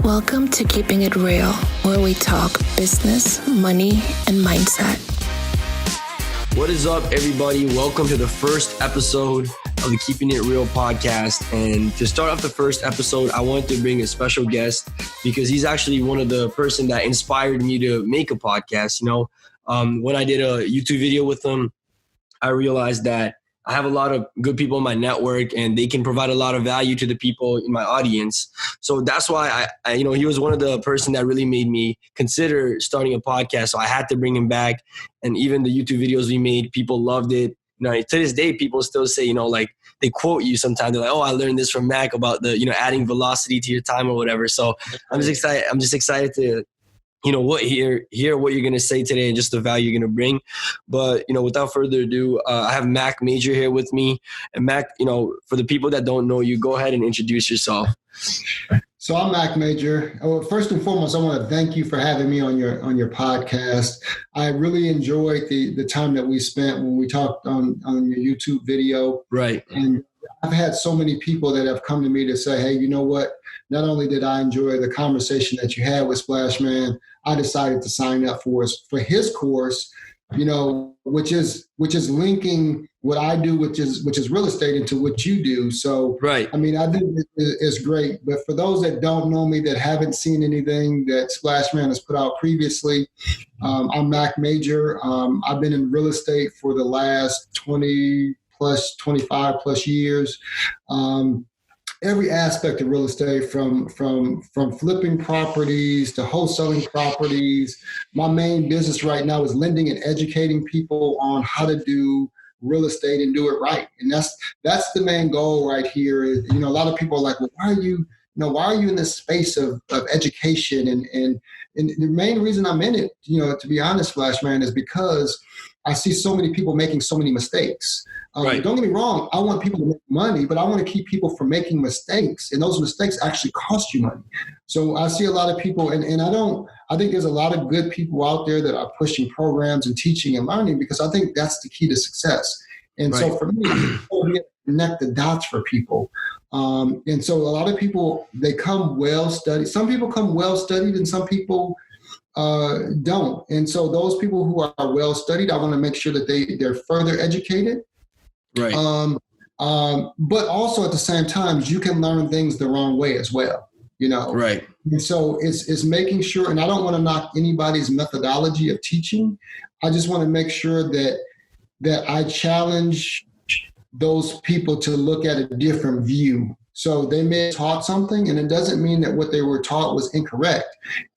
Welcome to Keeping It Real, where we talk business, money, and mindset. What is up, everybody? Welcome to the first episode of the Keeping It Real podcast. And to start off the first episode, I wanted to bring a special guest because he's actually one of the person that inspired me to make a podcast. When I did a YouTube video with him, I realized that I have a lot of good people in my network and they can provide a lot of value to the people in my audience. So that's why I he was one of the person that really made me consider starting a podcast. So I had to bring him back. And even the YouTube videos we made, people loved it. To this day, people still say, they quote you sometimes. They're like, oh, I learned this from Mack about the, adding velocity to your time or whatever. So I'm just excited to hear what you're going to say today and just the value you're going to bring. But, without further ado, I have Mack Major here with me. And Mack, for the people that don't know you, go ahead and introduce yourself. So I'm Mack Major. First and foremost, I want to thank you for having me on your podcast. I really enjoyed the time that we spent when we talked on your YouTube video. Right. And I've had so many people that have come to me to say, hey, you know what? Not only did I enjoy the conversation that you had with Splash Man, I decided to sign up for his course, which is linking what I do, which is real estate, into what you do. So, right. I mean, I think it's great. But for those that don't know me, that haven't seen anything that Splash Man has put out previously, I'm Mack Major. I've been in real estate for the last 25 plus years. Every aspect of real estate, from flipping properties to wholesaling properties. My main business right now is lending and educating people on how to do real estate and do it right. And that's the main goal right here. A lot of people are like, well, why are you in this space of education? And the main reason I'm in it, to be honest, Flash Man, is because I see so many people making so many mistakes. Right. Don't get me wrong. I want people to make money, but I want to keep people from making mistakes. And those mistakes actually cost you money. So I see a lot of people, and I think there's a lot of good people out there that are pushing programs and teaching and learning, because I think that's the key to success. And right. So for me, to connect the dots for people. And so a lot of people, they come well-studied. Some people come well-studied and some people don't. And so those people who are well-studied, I want to make sure that they're further educated. Right. But also at the same time, you can learn things the wrong way as well, Right. And so it's making sure, and I don't want to knock anybody's methodology of teaching. I just want to make sure that I challenge those people to look at a different view. So they may have taught something, and it doesn't mean that what they were taught was incorrect.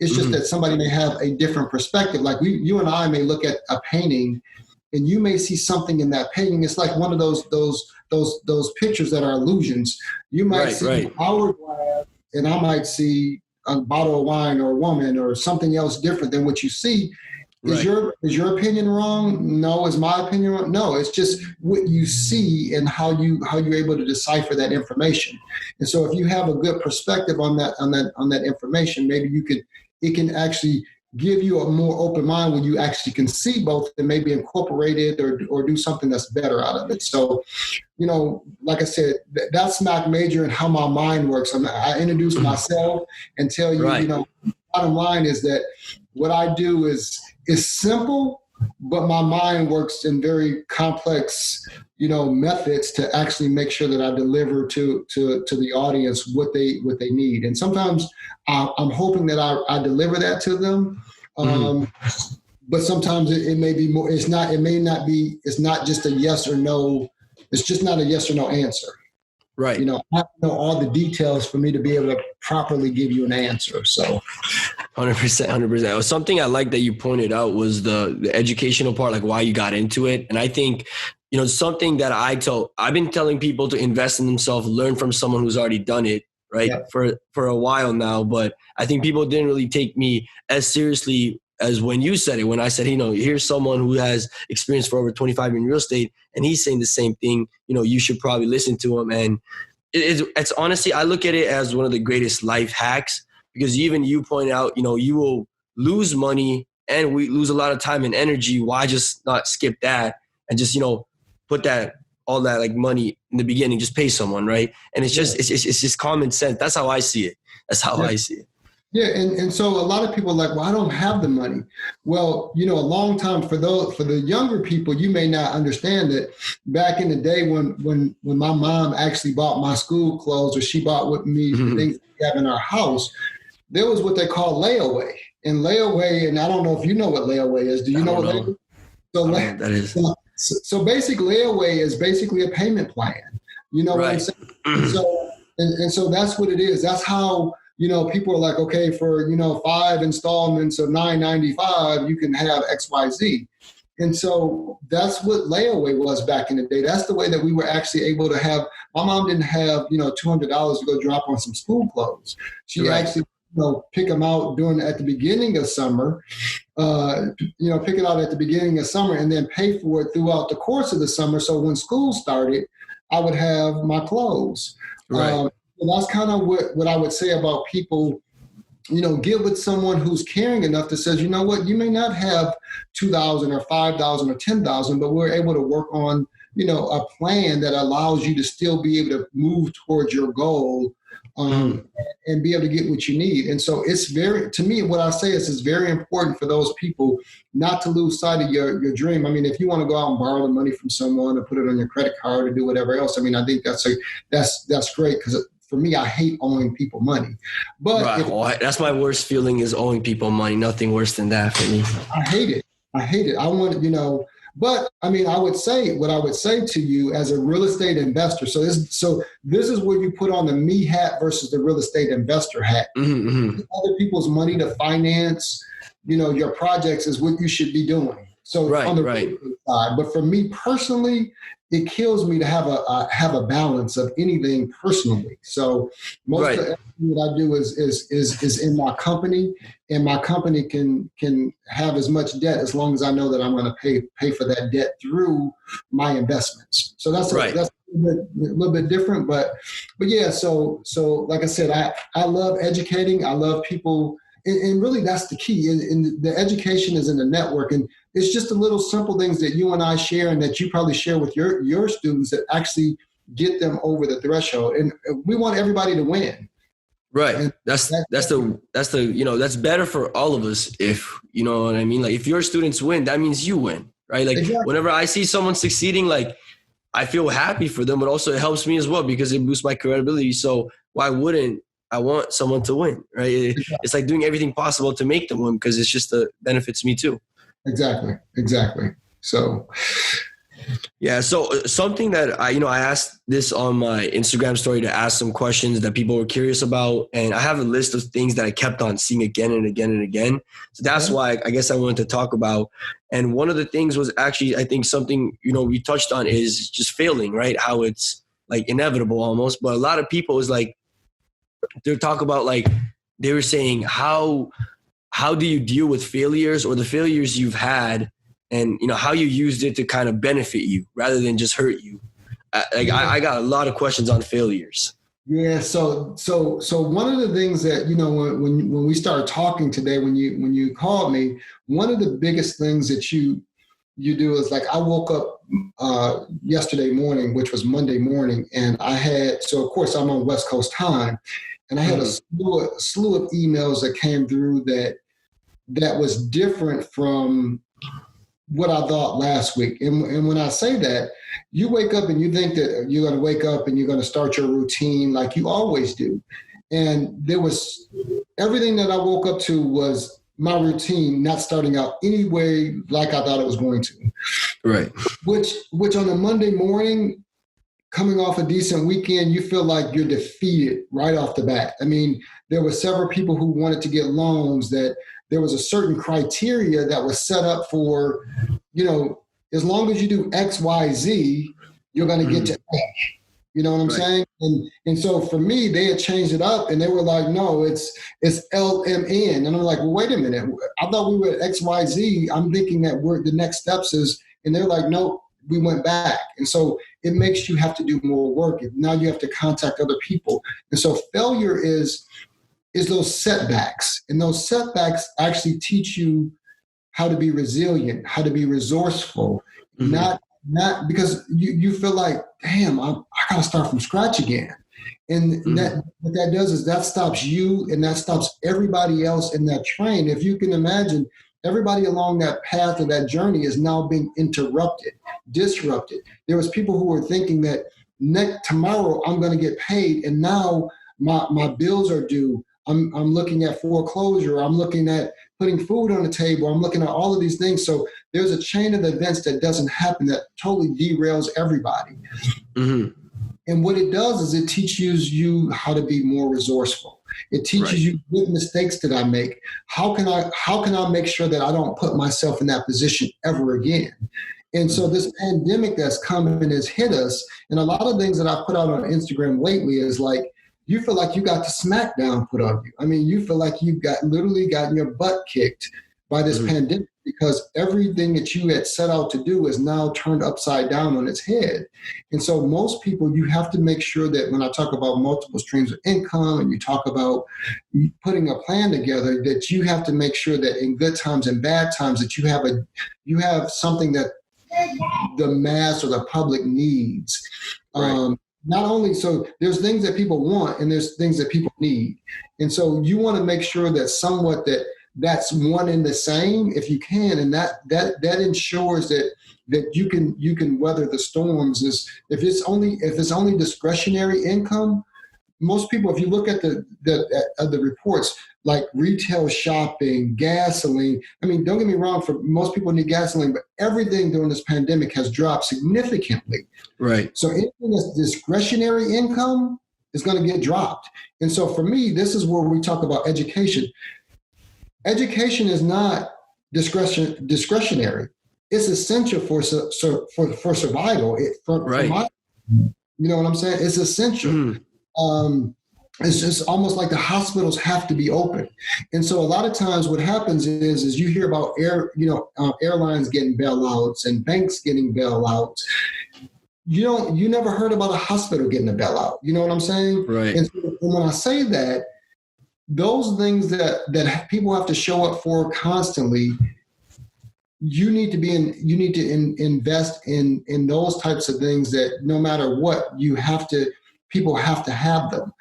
It's just that somebody may have a different perspective. Like you and I may look at a painting, and you may see something in that painting. It's like one of those pictures that are illusions. You might see an hourglass, and I might see a bottle of wine or a woman or something else different than what you see. Is your opinion wrong? No. Is my opinion wrong? No. It's just what you see and how you're able to decipher that information. And so if you have a good perspective on that information, maybe it can actually give you a more open mind when you actually can see both and maybe incorporate it or do something that's better out of it. So, like I said, that's Mack Major and how my mind works. I introduce myself and tell you, bottom line is that what I do is simple, but my mind works in very complex, methods to actually make sure that I deliver to the audience what they need. And sometimes I'm hoping that I deliver that to them. But sometimes it may be more, it's not just a yes or no. It's just not a yes or no answer. Right. I have to know all the details for me to be able to properly give you an answer. So 100%. Something I like that you pointed out was the educational part, like why you got into it. And I think, something that I've been telling people to invest in themselves, learn from someone who's already done it, right? Yeah. For a while now. But I think people didn't really take me as seriously as when you said it, when I said, here's someone who has experience for over 25 in real estate, and he's saying the same thing, you should probably listen to him. And it's honestly, I look at it as one of the greatest life hacks, because even you point out, you will lose money and we lose a lot of time and energy. Why just not skip that and just, put all that like money in the beginning, just pay someone, right? And it's just, it's just common sense. That's how I see it. I see it. Yeah, and so a lot of people are like, well, I don't have the money. Well, a long time for the younger people, you may not understand that back in the day when my mom actually bought my school clothes, or she bought with me the things we have in our house, there was what they call layaway. And layaway, and I don't know if you know what layaway is. Do you know what layaway is? That is. So basically, layaway is basically a payment plan. You know what I'm saying? So and so that's what it is. That's how, people are like, okay, for, 5 installments of $9.95, you can have XYZ. And so that's what layaway was back in the day. That's the way that we were actually able to have. My mom didn't have, $200 to go drop on some school clothes. She actually, pick them out at the beginning of summer, pick it out at the beginning of summer and then pay for it throughout the course of the summer. So when school started, I would have my clothes. Right. And that's kind of what I would say about people, get with someone who's caring enough that says, you know what, you may not have $2,000 or $5,000 or $10,000, but we're able to work on, a plan that allows you to still be able to move towards your goal and be able to get what you need. And so to me, what I say is it's very important for those people not to lose sight of your dream. I mean, if you want to go out and borrow the money from someone or put it on your credit card or do whatever else, I mean, I think that's great, because for me, I hate owing people money. But that's my worst feeling, is owing people money. Nothing worse than that for me. I hate it. I want, but I mean, what I would say to you as a real estate investor. So this is where you put on the me hat versus the real estate investor hat. Other people's money to finance, your projects is what you should be doing. So on the real estate side, but for me personally, it kills me to have a balance of anything personally. So most of everything that I do is in my company, and my company can have as much debt as long as I know that I'm going to pay for that debt through my investments. So that's a little bit different, but yeah. So like I said, I love educating. I love people. And really, that's the key. And the education is in the network. And it's just the little simple things that you and I share, and that you probably share with your students, that actually get them over the threshold. And we want everybody to win. Right. And that's better for all of us. If you know what I mean. Like, if your students win, that means you win, right? Like, whenever I see someone succeeding, like, I feel happy for them, but also it helps me as well, because it boosts my credibility. So why wouldn't I want someone to win, right? It's like doing everything possible to make them win, because it's just benefits me too. Exactly. So, yeah. So something that I asked this on my Instagram story, to ask some questions that people were curious about. And I have a list of things that I kept on seeing again and again and again. So that's why I guess I wanted to talk about. And one of the things was actually, I think something, we touched on, is just failing, right? How it's like inevitable almost. But a lot of people is like, they talk about, like, they were saying, how do you deal with failures, or the failures you've had, and how you used it to kind of benefit you rather than just hurt you. I got a lot of questions on failures. Yeah. So one of the things that, when we started talking today, when you called me, one of the biggest things that you do is, like, I woke up yesterday morning, which was Monday morning, and so of course I'm on West Coast time, and I had a slew of emails that came through that was different from what I thought last week. And when I say that, you wake up and you think that you're going to wake up and you're going to start your routine like you always do. And there was everything that I woke up to was my routine not starting out any way like I thought it was going to. Right. Which on a Monday morning, coming off a decent weekend, you feel like you're defeated right off the bat. I mean, there were several people who wanted to get loans, that there was a certain criteria that was set up for, as long as you do X, Y, Z, you're going to get to A. You know what I'm saying? And so for me, they had changed it up, and they were like, no, it's LMN. And I'm like, well, wait a minute. I thought we were at X, Y, Z. I'm thinking that the next steps is, and they're like, no, we went back. And so it makes you have to do more work. Now you have to contact other people. And so failure is those setbacks. And those setbacks actually teach you how to be resilient, how to be resourceful, not because you feel like, damn, I got to start from scratch again. And that what that does is that stops you and that stops everybody else in that train. If you can imagine, everybody along that path of that journey is now being interrupted, disrupted. There was people who were thinking that tomorrow I'm going to get paid, and now my bills are due. I'm looking at foreclosure. I'm looking at putting food on the table. I'm looking at all of these things. So there's a chain of events that doesn't happen that totally derails everybody. Mm-hmm. And what it does is it teaches you how to be more resourceful. It teaches you what mistakes did I make? How can I make sure that I don't put myself in that position ever again? And so this pandemic that's coming has hit us. And a lot of things that I put out on Instagram lately is like, you feel like you got the smackdown put on you. I mean, you feel like you've literally gotten your butt kicked by this pandemic, because everything that you had set out to do is now turned upside down on its head. And so most people, you have to make sure that when I talk about multiple streams of income and you talk about putting a plan together, that you have to make sure that in good times and bad times that you have something that the mass or the public needs. Not only, so there's things that people want and there's things that people need. And so you want to make sure that somewhat that's one and the same if you can. And that ensures that you can weather the storms. Is if it's only discretionary income, most people, if you look at the reports, like retail shopping, gasoline, I mean, don't get me wrong, for most people need gasoline, but everything during this pandemic has dropped significantly. Right. So anything that's discretionary income is going to get dropped. And so for me, this is where we talk about education. Education is not discretionary. It's essential for survival. You know what I'm saying? It's essential. It's just almost like the hospitals have to be open. And so a lot of times what happens is you hear about airlines getting bailouts and banks getting bailouts. You never heard about a hospital getting a bailout. You know what I'm saying? Right. And when I say that, those things that people have to show up for constantly, you need to invest in those types of things that no matter what, people have to have them.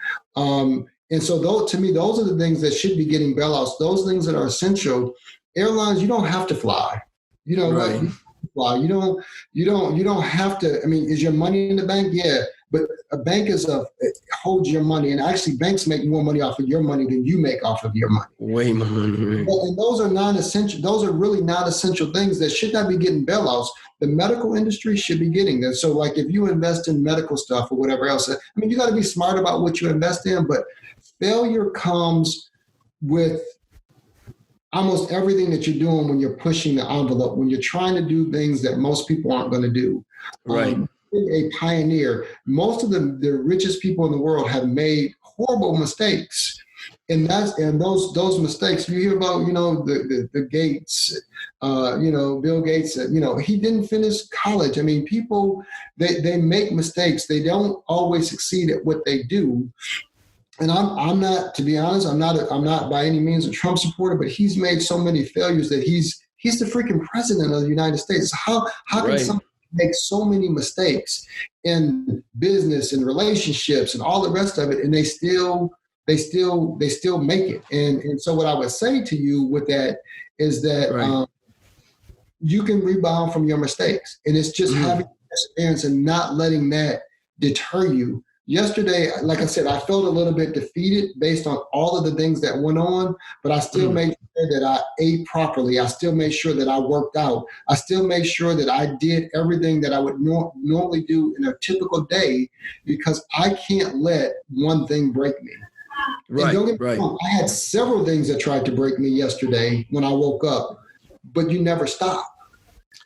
And so to me, those are the things that should be getting bailouts. Those things that are essential. Airlines, you don't have to fly. You know, right. Fly. You don't have to. I mean, is your money in the bank? Yeah. But a bank holds your money, and actually banks make more money off of your money than you make off of your money. Way more money. And those are non-essential. Those are really non-essential things that should not be getting bailouts. The medical industry should be getting them. So like if you invest in medical stuff or whatever else, I mean, you got to be smart about what you invest in, but failure comes with almost everything that you're doing when you're pushing the envelope, when you're trying to do things that most people aren't going to do. Right. A pioneer. Most of the richest people in the world have made horrible mistakes. And those mistakes, you hear about, the Gates, Bill Gates, he didn't finish college. I mean, people, they make mistakes. They don't always succeed at what they do. And I'm not, to be honest, I'm not by any means a Trump supporter, but he's made so many failures that he's the freaking president of the United States. How can someone make so many mistakes in business and relationships and all the rest of it, and they still make it? And so what I would say to you with that is that you can rebound from your mistakes, and it's just having experience and not letting that deter you. Yesterday, like I said, I felt a little bit defeated based on all of the things that went on, but I still made sure that I ate properly. I still made sure that I worked out. I still made sure that I did everything that I would normally do in a typical day, because I can't let one thing break me. Right, don't get me wrong, I had several things that tried to break me yesterday when I woke up, but you never stop.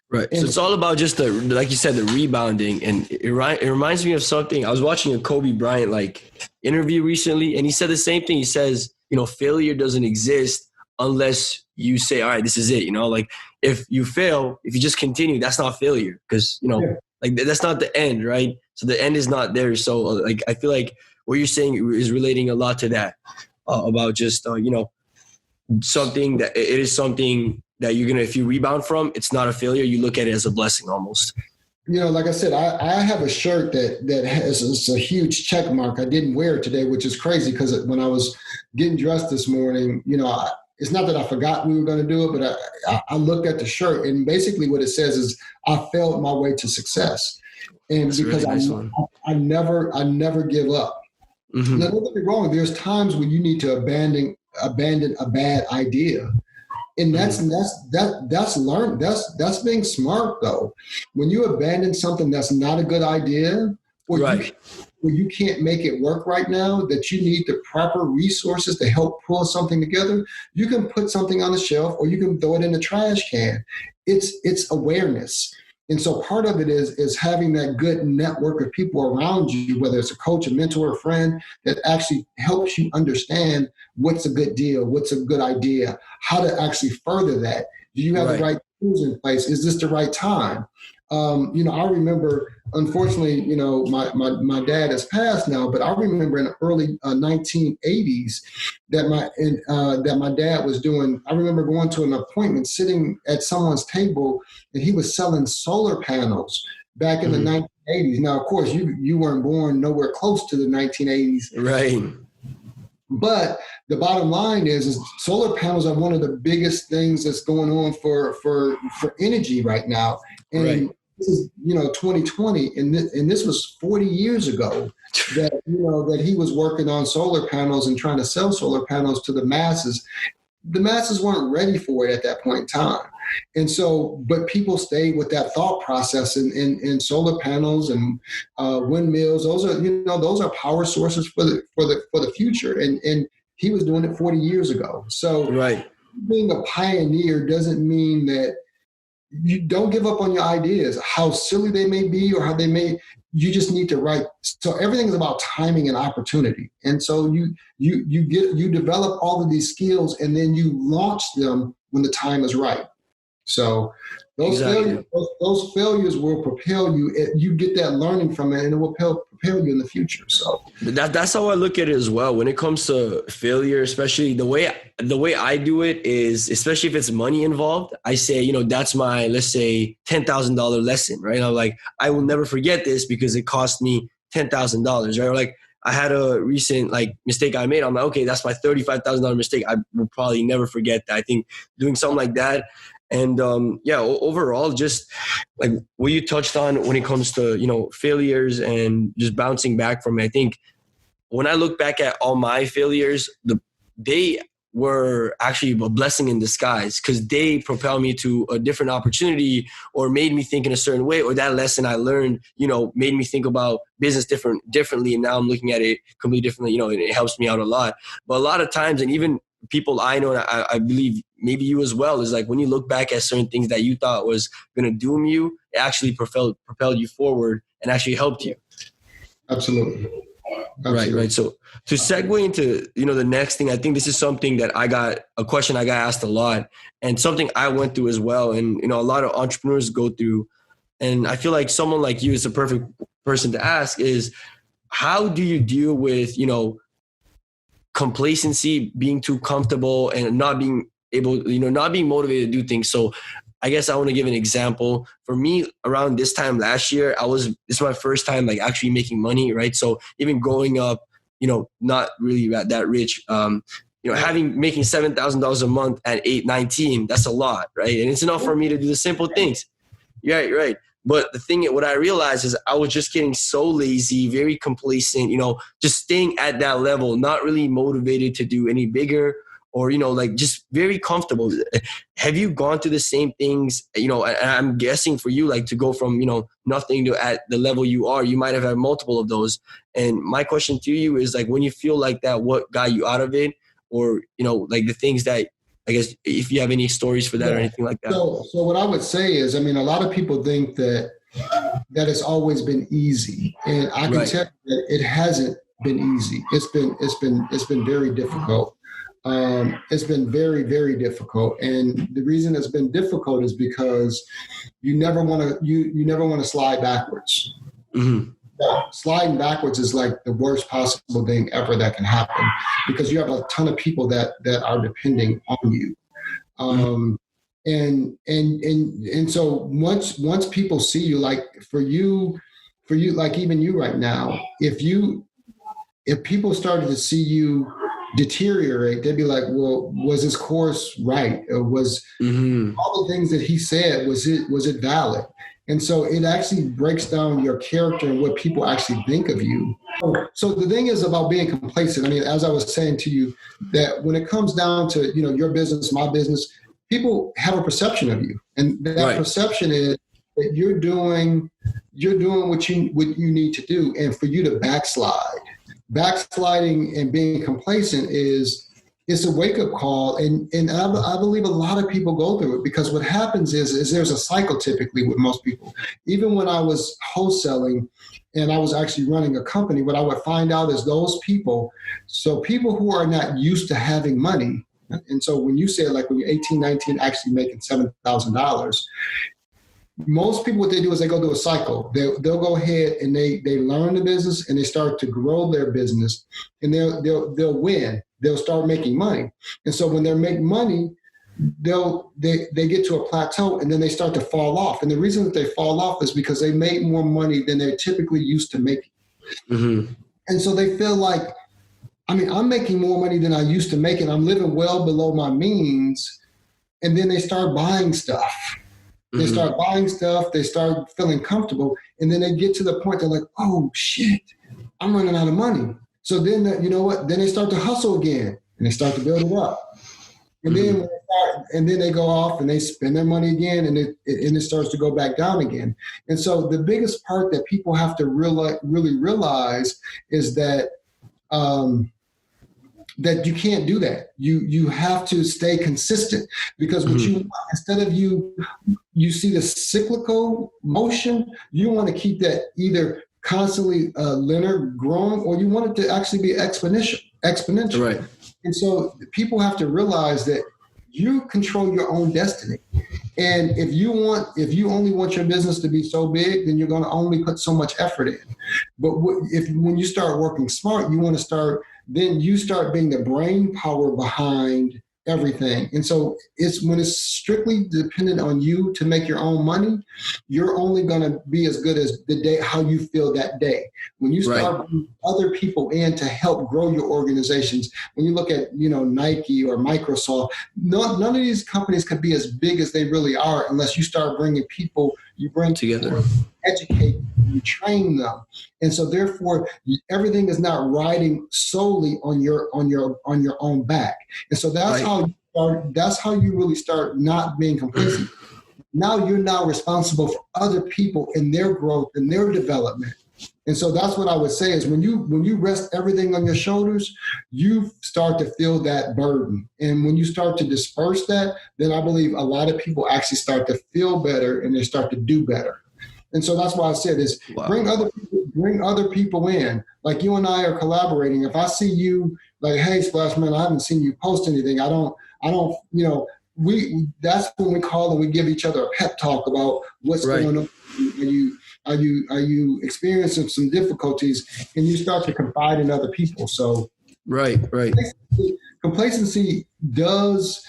Right. So it's all about just like you said, the rebounding. And it reminds me of something. I was watching a Kobe Bryant interview recently, and he said the same thing. He says, failure doesn't exist unless you say, all right, this is it. If you fail, if you just continue, that's not failure, because, that's not the end. Right. So the end is not there. So I feel like what you're saying is relating a lot to that, about just, something that it is something that you're going to, if you rebound from, it's not a failure. You look at it as a blessing almost. Like I said, I have a shirt that has it's a huge check mark. I didn't wear it today, which is crazy because when I was getting dressed this morning, it's not that I forgot we were going to do it, but I looked at the shirt, and basically what it says is I failed my way to success. And that's because really nice I never give up. Mm-hmm. Now, don't get me wrong. There's times when you need to abandon a bad idea. And that's learned. That's being smart though. When you abandon something that's not a good idea, or you can't make it work right now, that you need the proper resources to help pull something together, you can put something on the shelf or you can throw it in the trash can. It's awareness. And so part of it is having that good network of people around you, whether it's a coach, a mentor, a friend, that actually helps you understand what's a good deal, what's a good idea, how to actually further that. Do you have the right tools in place? Is this the right time? I remember, unfortunately, my dad has passed now, but I remember in the early 1980s that my dad was doing. I remember going to an appointment, sitting at someone's table, and he was selling solar panels back in the 1980s. Now, of course, you weren't born nowhere close to the 1980s, right? But the bottom line is solar panels are one of the biggest things that's going on for energy right now. And this is 2020, and this was 40 years ago that he was working on solar panels and trying to sell solar panels to the masses. The masses weren't ready for it at that point in time. And so, but people stayed with that thought process in solar panels and windmills. Those are power sources for the future. And he was doing it 40 years ago. So being a pioneer doesn't mean that you don't give up on your ideas, how silly they may be or you just need to write. So everything is about timing and opportunity. And so you develop all of these skills and then you launch them when the time is right. So those failures will propel you. You get that learning from it, and it will propel you in the future. So that's how I look at it as well. When it comes to failure, especially the way I do it is, especially if it's money involved, I say, that's my, let's say, $10,000 lesson, right? I'm like, I will never forget this because it cost me $10,000, right? Or like, I had a recent mistake I made. I'm like, okay, that's my $35,000 mistake. I will probably never forget that. I think doing something like that. And overall, just like what you touched on when it comes to, failures and just bouncing back from it. I think when I look back at all my failures, they were actually a blessing in disguise because they propelled me to a different opportunity or made me think in a certain way, or that lesson I learned, made me think about business differently. And now I'm looking at it completely differently. It helps me out a lot. But a lot of times, and even people I know, and I believe maybe you as well, is like when you look back at certain things that you thought was going to doom you, it actually propelled you forward and actually helped you. Absolutely. Right. So to segue into, the next thing, I think this is something that a question I got asked a lot and something I went through as well. And, a lot of entrepreneurs go through, and I feel like someone like you is the perfect person to ask is, how do you deal with, complacency, being too comfortable and not being able, not being motivated to do things? So I guess I want to give an example. For me, around this time last year, this is my first time actually making money, right? So even growing up, not really that rich, making $7,000 a month at 19, that's a lot, right? And it's enough for me to do the simple things. Right. But what I realized is I was just getting so lazy, very complacent, just staying at that level, not really motivated to do any bigger or, just very comfortable. Have you gone through the same things, and I'm guessing for you, to go from, nothing to at the level you are, you might have had multiple of those. And my question to you is when you feel like that, what got you out of it? Or, the things that, I guess, if you have any stories for that or anything like that. So what I would say is, a lot of people think that it's always been easy, and I can tell you that it hasn't been easy. It's been very difficult. It's been very, very difficult, and the reason it's been difficult is because you never want to slide backwards. Mm-hmm. Sliding backwards is like the worst possible thing ever that can happen because you have a ton of people that are depending on you. And so once people see you, like for you, like even you right now, if people started to see you deteriorate, they'd be like, well, was his course right? Or was all the things that he said, was it valid? And so it actually breaks down your character and what people actually think of you. So the thing is about being complacent. I mean, as I was saying to you, that when it comes down to, your business, my business, people have a perception of you. And that perception is that you're doing what you need to do. And for you to backsliding and being complacent it's a wake-up call, and I believe a lot of people go through it, because what happens is there's a cycle typically with most people. Even when I was wholesaling and I was actually running a company, what I would find out is those people who are not used to having money, and so when you say, like, when you're 18, 19, actually making $7,000, most people, what they do is they go through a cycle. They'll go ahead and they learn the business and they start to grow their business, and they'll win. They'll start making money. And so when they're making money, they get to a plateau, and then they start to fall off. And the reason that they fall off is because they made more money than they're typically used to making. Mm-hmm. And so they feel like, I'm making more money than I used to make, and I'm living well below my means. And then they start buying stuff. They start buying stuff. They start feeling comfortable. And then they get to the point, they're like, oh, shit, I'm running out of money. So then, Then they start to hustle again, and they start to build it up. And then they go off and they spend their money again, and it starts to go back down again. And so the biggest part that people have to really realize is that that you can't do that. You have to stay consistent, because what you want, instead of you see the cyclical motion, you want to keep that either constantly linear growing, or you want it to actually be exponential. Right. And so people have to realize that you control your own destiny. And if you only want your business to be so big, then you're going to only put so much effort in. But when you start working smart, then you start being the brain power behind everything. And so when it's strictly dependent on you to make your own money, you're only going to be as good as the day, how you feel that day. When you start bringing other people in to help grow your organizations, when you look at, Nike or Microsoft, none of these companies could be as big as they really are unless you start bringing people, you bring together, educate, you train them. And so therefore everything is not riding solely on your own back. And so that's how you really start not being complacent. Now you're now responsible for other people and their growth and their development. And so that's what I would say is when you rest everything on your shoulders, you start to feel that burden. And when you start to disperse that, then I believe a lot of people actually start to feel better and they start to do better. And so that's why I said is bring other people in. Like you and I are collaborating. If I see you like, hey, Splash Man, I haven't seen you post anything. I don't, that's when we call and we give each other a pep talk about what's going on. Are you experiencing some difficulties, and you start to confide in other people. So complacency does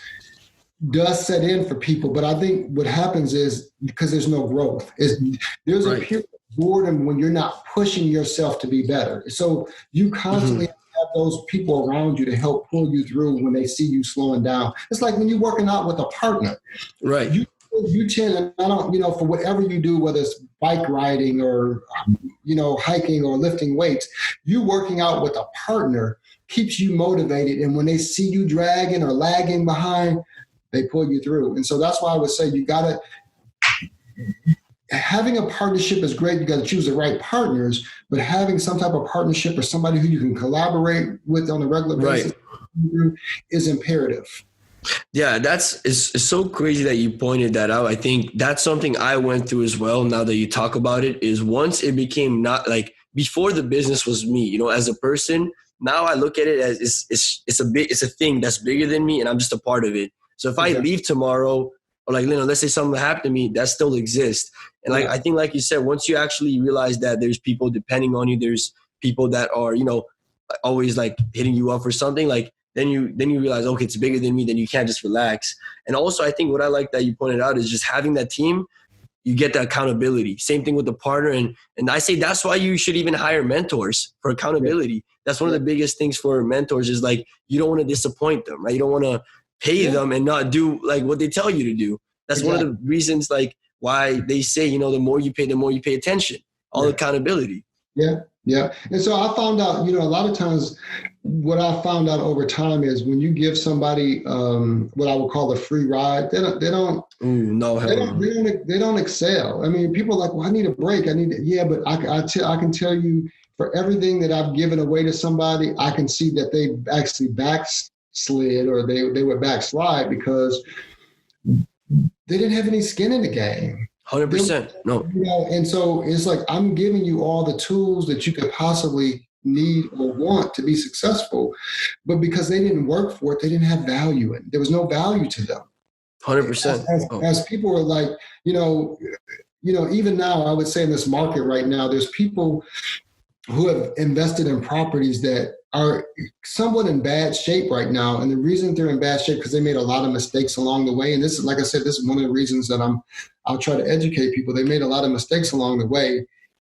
set in for people, but I think what happens is because there's no growth, there's a period of boredom when you're not pushing yourself to be better. So you constantly have those people around you to help pull you through when they see you slowing down. It's like when you're working out with a partner, you tend, and I don't, for whatever you do, whether it's bike riding or, hiking or lifting weights, you working out with a partner keeps you motivated. And when they see you dragging or lagging behind, they pull you through. And so that's why I would say having a partnership is great. You got to choose the right partners, but having some type of partnership or somebody who you can collaborate with on a regular basis is imperative. Yeah, it's so crazy that you pointed that out. I think that's something I went through as well. Now that you talk about it, is once it became not like before the business was me, as a person. Now I look at it as it's a thing that's bigger than me, and I'm just a part of it. So if I leave tomorrow, or let's say something happened to me, that still exists. And I think, like you said, once you actually realize that there's people depending on you, there's people that are, always like hitting you up for something, like then you realize, okay, it's bigger than me. Then you can't just relax. And also, I think what I like that you pointed out is just having that team. You get the accountability. Same thing with the partner. And I say that's why you should even hire mentors for accountability. Yeah. That's one of the biggest things for mentors is like, you don't want to disappoint them, right? You don't want to pay them and not do like what they tell you to do. That's one of the reasons like why they say, you know, the more you pay attention, all accountability. Yeah. Yeah. And so I found out, you know, a lot of times what I found out over time is when you give somebody what I would call a free ride, they don't excel. I mean, people are like, well, I need a break. But I can tell you for everything that I've given away to somebody, I can see that they actually backslid or they would backslide because they didn't have any skin in the game. 100%. No. You know, and so it's like I'm giving you all the tools that you could possibly need or want to be successful, but because they didn't work for it, they didn't have value in it. There was no value to them. 100%. As people are like, you know, even now, I would say in this market right now, there's people who have invested in properties that are somewhat in bad shape right now. And the reason they're in bad shape because they made a lot of mistakes along the way. And this is, like I said, this is one of the reasons that I'll try to educate people. They made a lot of mistakes along the way,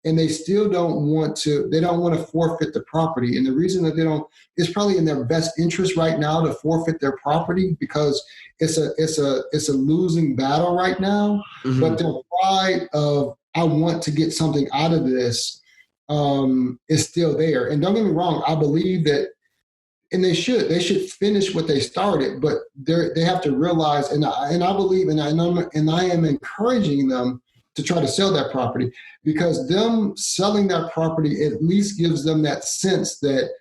and they still don't want to forfeit the property. And the reason that they don't, it's probably in their best interest right now to forfeit their property because it's a losing battle right now. Mm-hmm. But their pride of, I want to get something out of this, is still there. And don't get me wrong, I believe that, and they should finish what they started, but they have to realize, and I believe, and I am encouraging them to try to sell that property, because them selling that property at least gives them that sense that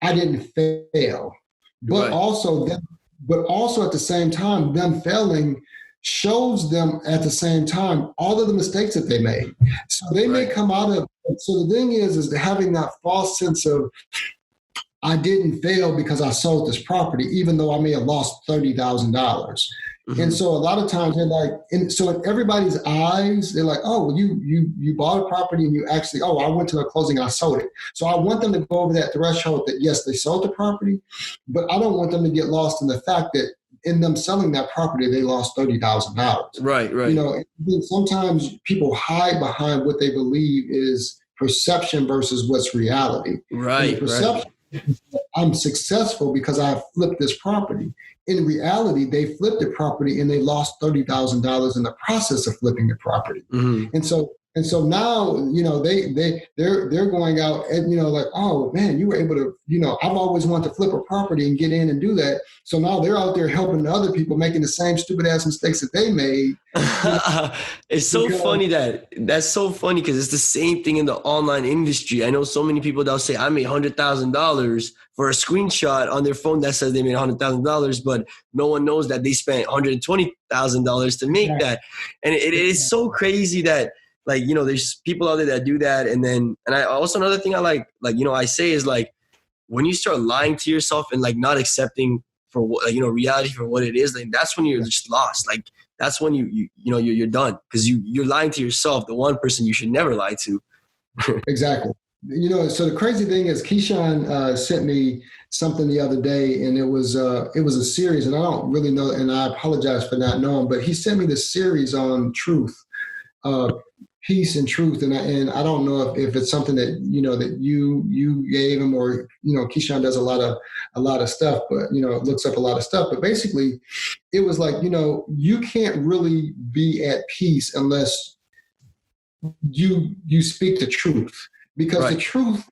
I didn't fail. But also at the same time, them failing shows them at the same time all of the mistakes that they made. So they may come out of. So the thing is having that false sense of, I didn't fail because I sold this property, even though I may have lost $30,000. Mm-hmm. And so a lot of times they're like, and so in everybody's eyes, they're like, oh, you bought a property and you actually, I went to a closing and I sold it. So I want them to go over that threshold that yes, they sold the property, but I don't want them to get lost in the fact that in them selling that property, they lost $30,000. Right. You know, sometimes people hide behind what they believe is perception versus what's reality. Right. Perception, I'm successful because I flipped this property. In reality, they flipped the property and they lost $30,000 in the process of flipping the property. Mm-hmm. And so now, you know, they're going out and, you know, like, oh man, you were able to, you know, I've always wanted to flip a property and get in and do that. So now they're out there helping other people making the same stupid ass mistakes that they made. It's so funny that's so funny because it's the same thing in the online industry. I know so many people that'll say I made $100,000 for a screenshot on their phone that says they made $100,000, but no one knows that they spent $120,000 to make that. And it is so crazy that, like, you know, there's people out there that do that. And I also, another thing I like, you know, I say is like, when you start lying to yourself and like not accepting for what, you know, reality for what it is, like that's when you're just lost. Like that's when you're done because you're lying to yourself, the one person you should never lie to. Exactly. You know, so the crazy thing is Keyshawn sent me something the other day, and it was a series, and I don't really know, and I apologize for not knowing, but he sent me this series on truth. Peace and truth, and I don't know if it's something that you know that you gave him, or you know, Keyshawn does a lot of stuff, but you know, looks up a lot of stuff. But basically, it was like, you know, you can't really be at peace unless you speak the truth, because the truth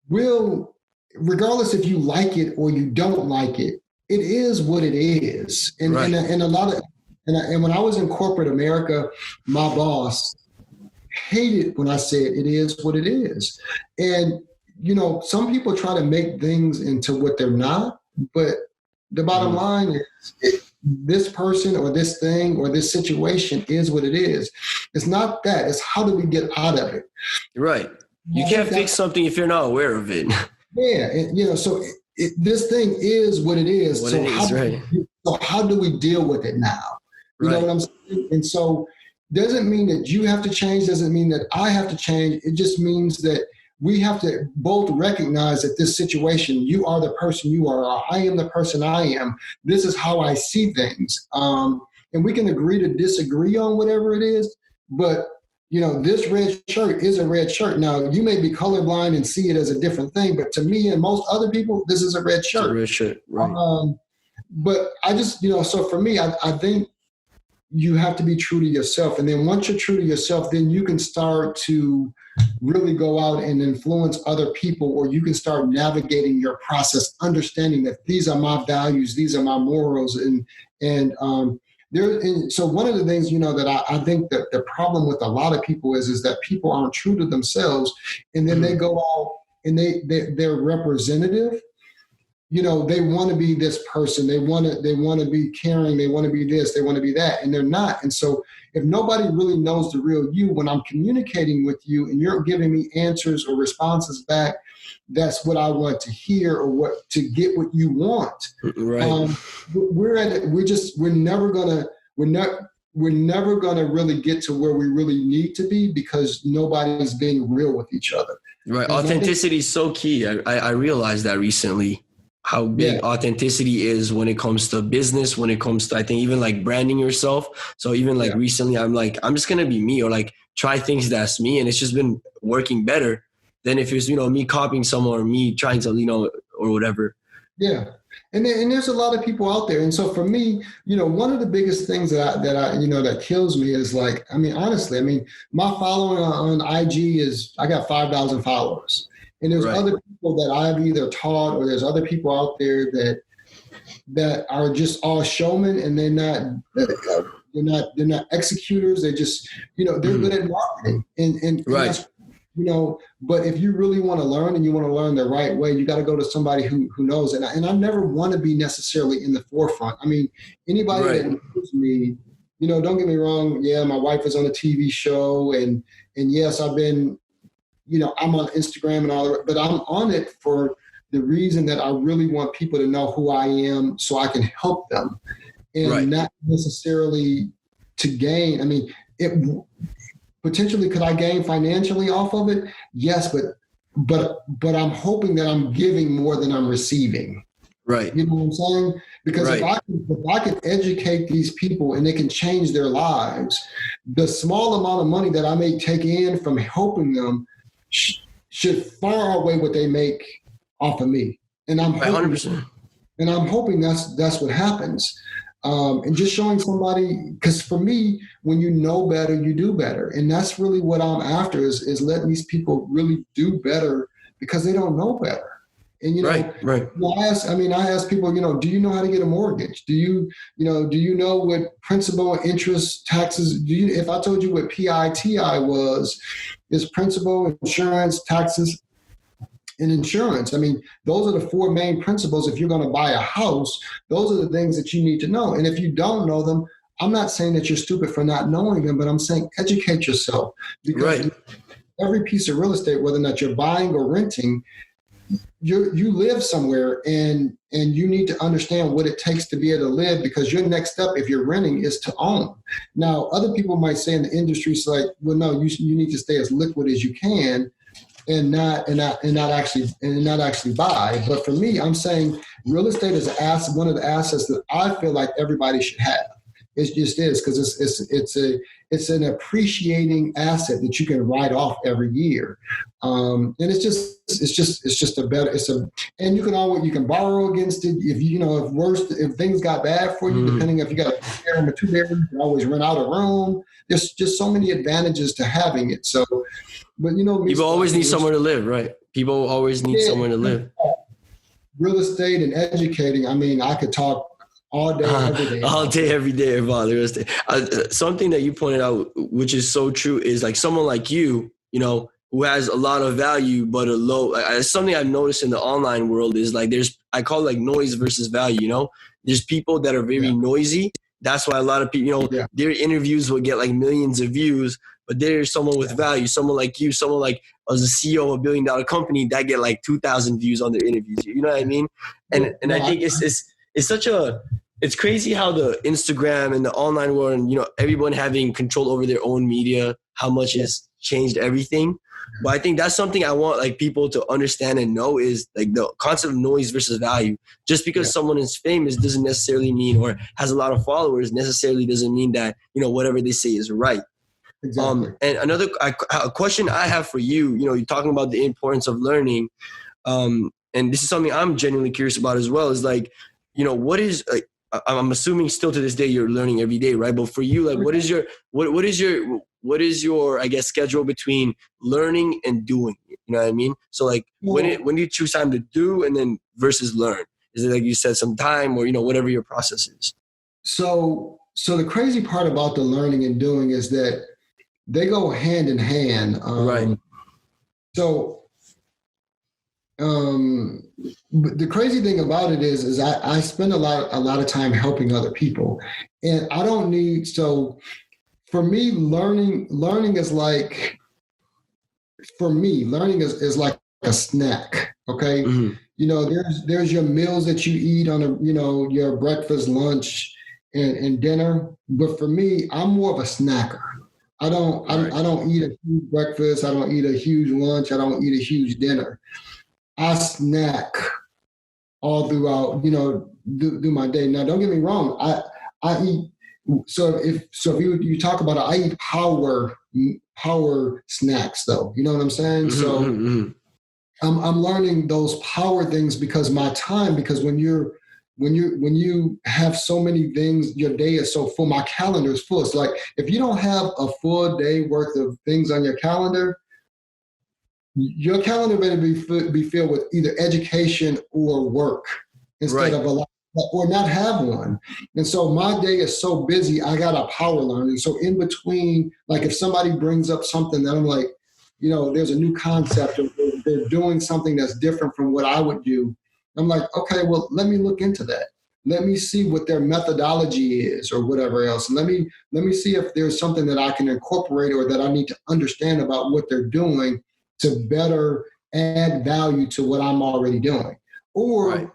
will, regardless if you like it or you don't like it, it is what it is. And and a lot of and when I was in corporate America, my boss hated when I said it is what it is. And, you know, some people try to make things into what they're not, but the bottom line is this person or this thing or this situation is what it is. It's not that. It's how do we get out of it? Right. You can't fix something if you're not aware of it. Yeah. And, you know, so this thing is what it is. So how do we deal with it now? You know what I'm saying? And so doesn't mean that you have to change, doesn't mean that I have to change. It just means that we have to both recognize that this situation, you are the person you are, or I am the person I am. This is how I see things. And we can agree to disagree on whatever it is, but this red shirt is a red shirt. Now, you may be colorblind and see it as a different thing, but to me and most other people, this is a red shirt. It's a red shirt, right. But I just, so for me, I think you have to be true to yourself. And then once you're true to yourself, then you can start to really go out and influence other people, or you can start navigating your process, understanding that these are my values, these are my morals. So one of the things, that I think that the problem with a lot of people is that people aren't true to themselves, and then they go out and they're representative. They want to be this person. They want to be caring. They want to be this. They want to be that, and they're not. And so if nobody really knows the real you, when I'm communicating with you and you're giving me answers or responses back, that's what I want to hear, or what to get what you want. Right. We're never gonna really get to where we really need to be, because nobody's being real with each other. Right. Authenticity is so key. I realized that recently, how big authenticity is when it comes to business, when it comes to, I think, even like branding yourself. So even like recently, I'm like, I'm just going to be me, or like try things that's me. And it's just been working better than if it's, me copying someone, or me trying to, or whatever. Yeah. And there's a lot of people out there. And so for me, one of the biggest things that kills me is like, honestly, my following on IG is, I got 5,000 followers. And there's other people that I've either taught, or there's other people out there that are just all showmen, and they're not executors. They just, they're good at marketing. And right. But if you really want to learn, and you want to learn the right way, you got to go to somebody who knows. And I never want to be necessarily in the forefront. Anybody that knows me, don't get me wrong. Yeah, my wife is on a TV show, and yes, I've been, I'm on Instagram and all that, but I'm on it for the reason that I really want people to know who I am, so I can help them, and not necessarily to gain. Potentially, could I gain financially off of it? Yes, but I'm hoping that I'm giving more than I'm receiving. Right. You know what I'm saying? Because if I can educate these people and they can change their lives, the small amount of money that I may take in from helping them should far outweigh what they make off of me. And I'm hoping, 100%. And I'm hoping that's what happens. And just showing somebody, because for me, when you know better, you do better. And that's really what I'm after, is letting these people really do better, because they don't know better. And, I ask people, do you know how to get a mortgage? Do you know what principal, interest, taxes, if I told you what PITI was, is principal, insurance, taxes, and insurance. Those are the four main principles. If you're going to buy a house, those are the things that you need to know. And if you don't know them, I'm not saying that you're stupid for not knowing them, but I'm saying educate yourself. Because every piece of real estate, whether or not you're buying or renting, you live somewhere, and you need to understand what it takes to be able to live, because your next step, if you're renting, is to own. Now, other people might say in the industry, it's like, well, no, you need to stay as liquid as you can, and not actually buy. But for me, I'm saying real estate is one of the assets that I feel like everybody should have. It just is, because it's an appreciating asset that you can write off every year, and it's just a better. And you can borrow against it if things got bad for you, depending if you got a bedroom or 2 bedrooms, you can always rent out a room. There's just so many advantages to having it. So, but people always need somewhere to live, right? People always need somewhere to live. Real estate and educating. I could talk all day, every day. All day, every day about the real estate. Something that you pointed out, which is so true, is like someone like you, who has a lot of value, but a low, something I've noticed in the online world is like, I call it like noise versus value, there's people that are very noisy. That's why a lot of people, their interviews will get like millions of views, but there's someone with value, someone like you, someone like as a CEO of a $1 billion company that get like 2,000 views on their interviews. You know what I mean? And I think it's crazy how the Instagram and the online world and, everyone having control over their own media, how much it's changed everything. But I think that's something I want like people to understand and know is like the concept of noise versus value. Just because someone is famous doesn't necessarily mean, or has a lot of followers necessarily doesn't mean that, whatever they say is right. Exactly. And another a question I have for you, you're talking about the importance of learning. And this is something I'm genuinely curious about as well, is like, what is like, I'm assuming still to this day you're learning every day, right? But for you, like, what is your I guess schedule between learning and doing? You know what I mean? So like, when do you choose time to do and then versus learn? Is it like you said some time, or whatever your process is? So the crazy part about the learning and doing is that they go hand in hand. Right. So the crazy thing about it is I spend a lot of time helping other people, and I don't need, so for me, learning is like, learning is like a snack. Okay. Mm-hmm. There's your meals that you eat on your breakfast, lunch, and dinner. But for me, I'm more of a snacker. I don't eat a huge breakfast. I don't eat a huge lunch. I don't eat a huge dinner. I snack all throughout, do my day. Now, don't get me wrong. I eat. So if you talk about it, I eat power snacks, though. You know what I'm saying? Mm-hmm. So I'm learning those power things because when you have so many things, your day is so full. My calendar is full. It's like if you don't have a full day worth of things on your calendar, your calendar better be filled with either education or work instead of a lot, or not have one. And so my day is so busy, I got to power learn. And so in between, like if somebody brings up something that I'm like, there's a new concept, or they're doing something that's different from what I would do, I'm like, okay, well, let me look into that. Let me see what their methodology is or whatever else. And let me see if there's something that I can incorporate or that I need to understand about what they're doing to better add value to what I'm already doing. Or,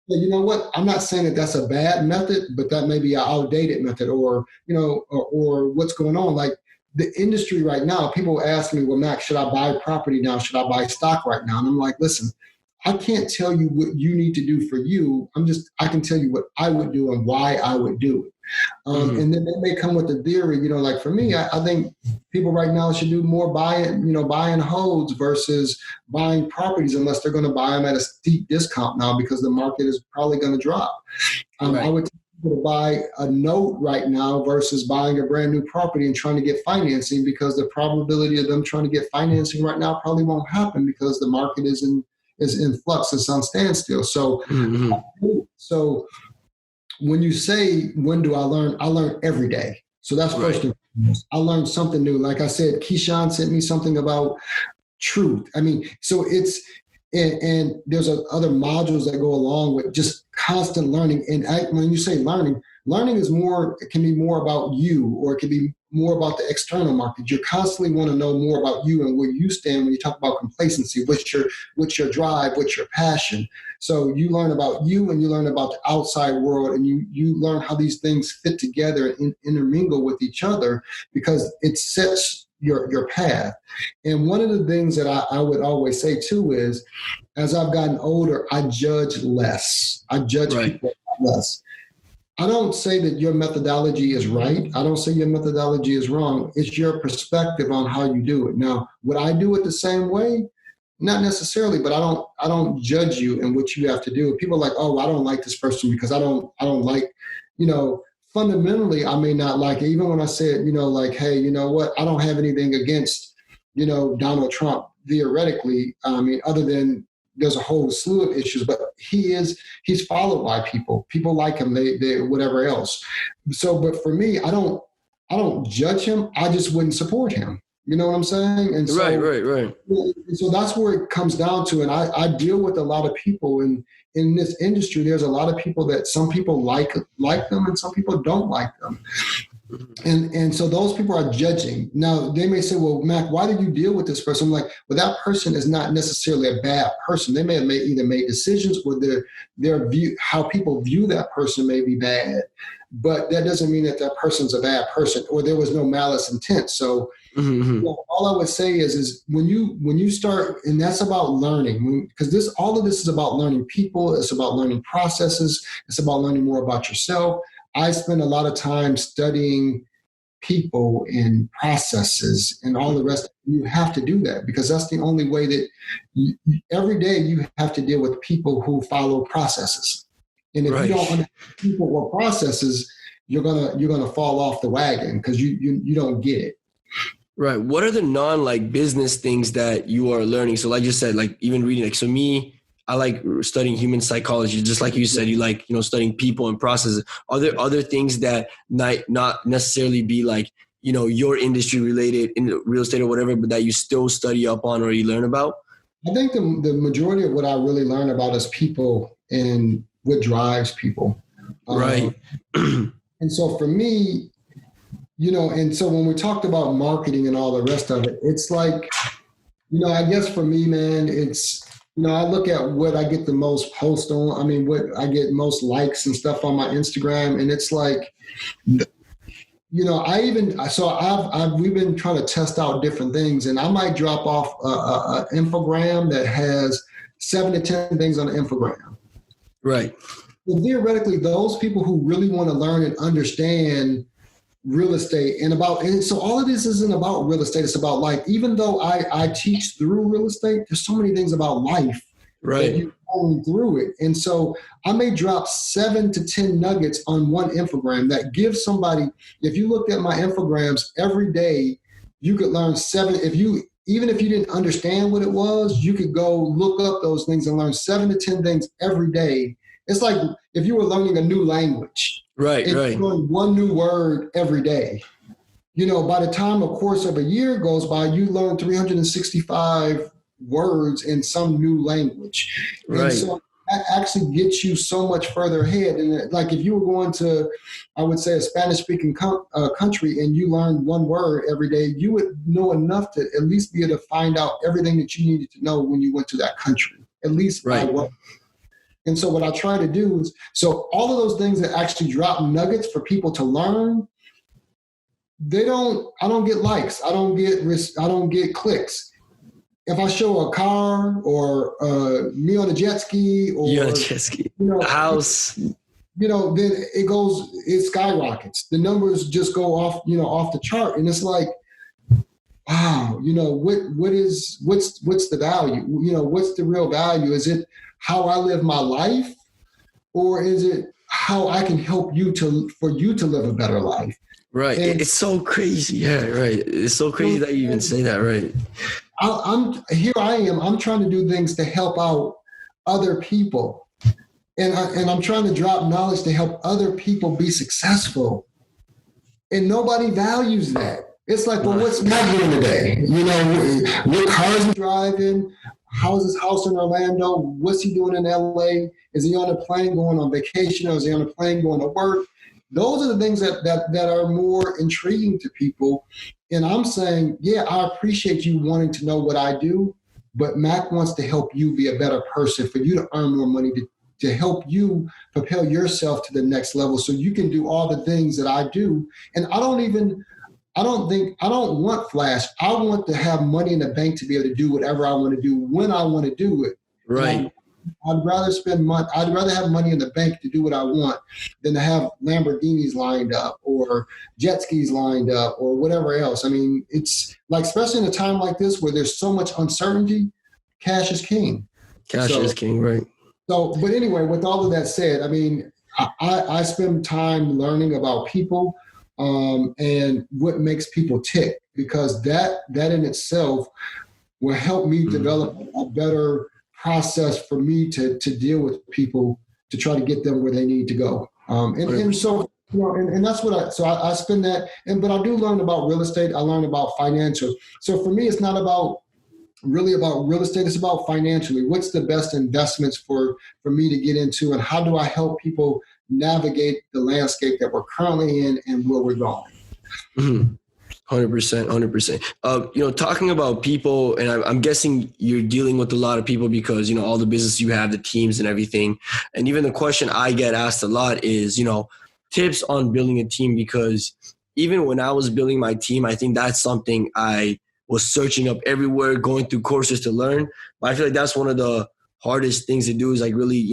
you know what? I'm not saying that that's a bad method, but that may be an outdated method, or what's going on. Like the industry right now, people ask me, well, Mack, should I buy property now? Should I buy stock right now? And I'm like, listen, I can't tell you what you need to do for you. I can tell you what I would do and why I would do it. And then they may come with the theory, like for me, I think people right now should do more buying holds versus buying properties, unless they're going to buy them at a steep discount now because the market is probably going to drop. I would tell people to buy a note right now versus buying a brand new property and trying to get financing, because the probability of them trying to get financing right now probably won't happen because the market is in flux, it's on standstill. So, when you say, when do I learn every day. So that's first and foremost. I learned something new. Like I said, Keyshawn sent me something about truth. I mean, so it's, and there's other modules that go along with just constant learning. And when you say learning is more, it can be more about you, or it can be more about the external market. You constantly want to know more about you and where you stand when you talk about complacency. What's your drive? What's your passion? So you learn about you and you learn about the outside world, and you learn how these things fit together and intermingle with each other, because it sets your path. And one of the things that I would always say too is, as I've gotten older, I judge less. I judge people less. I don't say that your methodology is right. I don't say your methodology is wrong. It's your perspective on how you do it. Now, would I do it the same way? Not necessarily, but I don't judge you in what you have to do. People are like, oh, I don't like this person because I don't like, fundamentally, I may not like it. Even when I said, like, hey, you know what? I don't have anything against, Donald Trump theoretically. I mean, other than there's a whole slew of issues, but he's followed by people. People like him, they whatever else. So, but for me, I don't judge him. I just wouldn't support him. You know what I'm saying? And so, right. So that's where it comes down to. And I deal with a lot of people in this industry. There's a lot of people that some people like them and some people don't like them. And so those people are judging. Now they may say, well, Mac, why did you deal with this person? I'm like, well, that person is not necessarily a bad person. They may have either made decisions, or their view, how people view that person, may be bad, but that doesn't mean that person's a bad person, or there was no malice intent. So all I would say is when you start, and that's about learning, because all of this is about learning people. It's about learning processes. It's about learning more about yourself. I spend a lot of time studying people and processes and all the rest. You have to do that, because that's the only way that every day you have to deal with people who follow processes. And if you don't understand people or processes, you're gonna fall off the wagon, because you don't get it. Right. What are the business things that you are learning? So like you said, like even reading, so me, I like studying human psychology, just like you said, you like, studying people and processes. Are there other things that might not necessarily be like, your industry related in real estate or whatever, but that you still study up on or you learn about? I think the majority of what I really learn about is people and what drives people. Right. And so for me, and so when we talked about marketing and all the rest of it, it's like, I guess for me, man, it's, I look at what I get the most posts on. What I get most likes and stuff on my Instagram. And it's like, we've been trying to test out different things, and I might drop off an infogram that has 7 to 10 things on the infogram. Right. But theoretically, those people who really want to learn and understand real estate and so all of this isn't about real estate. It's about life. Even though I teach through real estate, there's so many things about life. Right. That you're going through it. And so I may drop 7 to 10 nuggets on one infogram that gives somebody, if you looked at my infograms every day, you could learn 7. Even if you didn't understand what it was, you could go look up those things and learn 7 to 10 things every day. It's like if you were learning a new language. Right. You learn one new word every day. By the time a course of a year goes by, you learn 365 words in some new language. Right. And so that actually gets you so much further ahead. And like if you were going to, I would say, a Spanish-speaking country, and you learned one word every day, you would know enough to at least be able to find out everything that you needed to know when you went to that country, at least by what. And so what I try to do is, so all of those things that actually drop nuggets for people to learn, I don't get likes. I don't get clicks. If I show a car or me on a jet ski or a house, then it skyrockets. The numbers just go off the chart. And it's like, wow, what's the value? What's the real value? Is it how I live my life, or is it how I can help for you to live a better life? Right. And it's so crazy. Yeah, right. It's so crazy that you even say that, right? I'm trying to do things to help out other people. And I'm trying to drop knowledge to help other people be successful. And nobody values that. It's like, well, what's Matt doing today? What cars is he driving? How's his house in Orlando? What's he doing in LA? Is he on a plane going on vacation, or is he on a plane going to work? Those are the things that are more intriguing to people. And I'm saying, yeah, I appreciate you wanting to know what I do, but Mac wants to help you be a better person, for you to earn more money, to help you propel yourself to the next level so you can do all the things that I do. And I don't want flash. I want to have money in the bank to be able to do whatever I want to do when I want to do it. Right. I'd rather I'd rather have money in the bank to do what I want than to have Lamborghinis lined up or jet skis lined up or whatever else. It's like, especially in a time like this where there's so much uncertainty, cash is king. Cash is king, right. So, but anyway, with all of that said, I spend time learning about people and what makes people tick, because that in itself will help me develop a better process for me to deal with people, to try to get them where they need to go. And so, and that's what I spend that. But I do learn about real estate. I learn about financial. So for me, it's not really about real estate. It's about financially. What's the best investments for me to get into, and how do I help people navigate the landscape that we're currently in and where we're going. Mm-hmm. 100%. Talking about people, and I'm guessing you're dealing with a lot of people because, all the business you have, the teams and everything. And even the question I get asked a lot is, tips on building a team, because even when I was building my team, I think that's something I was searching up everywhere, going through courses to learn. But I feel like that's one of the hardest things to do is like really,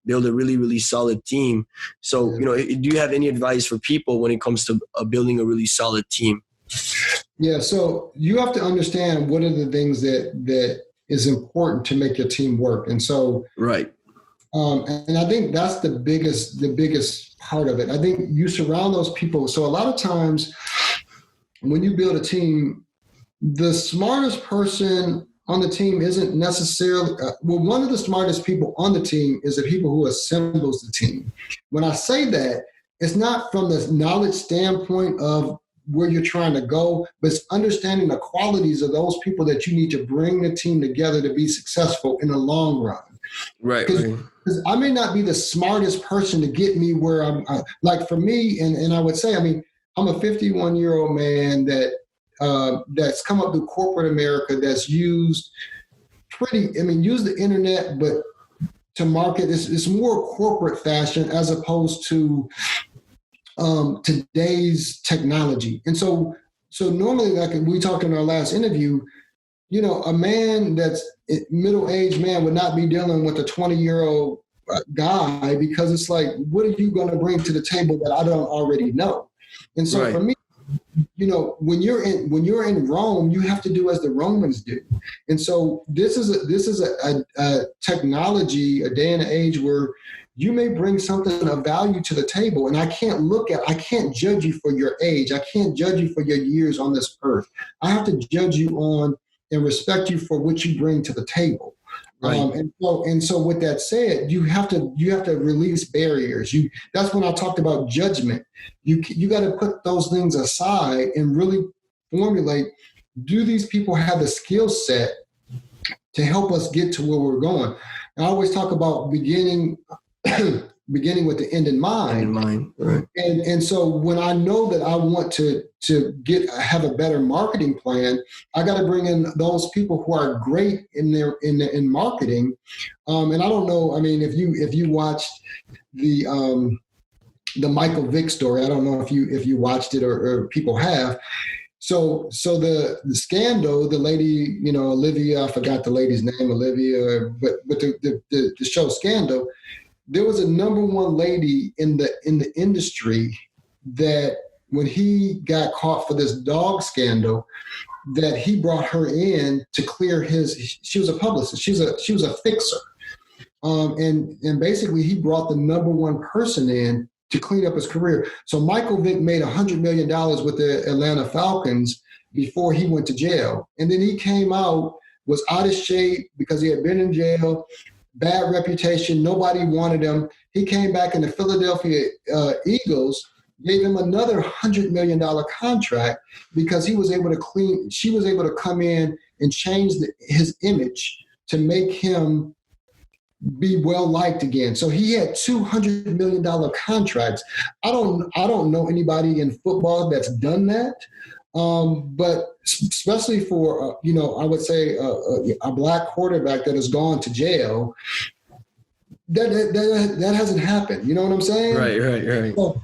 build a really, really solid team. So, do you have any advice for people when it comes to building a really solid team? Yeah, so you have to understand what are the things that is important to make your team work. And so, right. And I think that's the biggest part of it. I think you surround those people. So a lot of times when you build a team, the smartest person on the team isn't necessarily, one of the smartest people on the team is the people who assembles the team. When I say that, it's not from the knowledge standpoint of where you're trying to go, but it's understanding the qualities of those people that you need to bring the team together to be successful in the long run. Right. Because I may not be the smartest person to get me where I'm, like for me, and I would say, I'm a 51-year-old man that's come up through corporate America, that's used the internet, but to market, it's more corporate fashion as opposed to today's technology. And so normally, like we talked in our last interview, a man that's middle-aged man would not be dealing with a 20-year-old guy, because it's like, what are you going to bring to the table that I don't already know? And so for me, when you're in Rome, you have to do as the Romans do. And so this is a technology, a day and an age where you may bring something of value to the table, and I can't judge you for your age. I can't judge you for your years on this earth. I have to judge you on and respect you for what you bring to the table. Right. And so with that said, you have to release barriers. That's when I talked about judgment. You got to put those things aside and really formulate, do these people have the skill set to help us get to where we're going? And I always talk about beginning with the end in mind. Right. And so when I know that I want to have a better marketing plan, I got to bring in those people who are great in marketing. And I don't know, if you watched the Michael Vick story, I don't know if you watched it or people have. So the scandal, the lady, Olivia, I forgot the lady's name, Olivia, but the show Scandal, there was a number one lady in the industry that when he got caught for this dog scandal, that he brought her in to clear she was a publicist. She was a fixer. And basically he brought the number one person in to clean up his career. So Michael Vick made $100 million with the Atlanta Falcons before he went to jail. And then he came out, was out of shape because he had been in jail, bad reputation, nobody wanted him. He came back in the Philadelphia Eagles, gave him another $100 million contract because she was able to come in and change his image to make him be well liked again. So he had $200 million contracts. I don't know anybody in football that's done that. But especially for, I would say a black quarterback that has gone to jail, that hasn't happened. You know what I'm saying? Right. So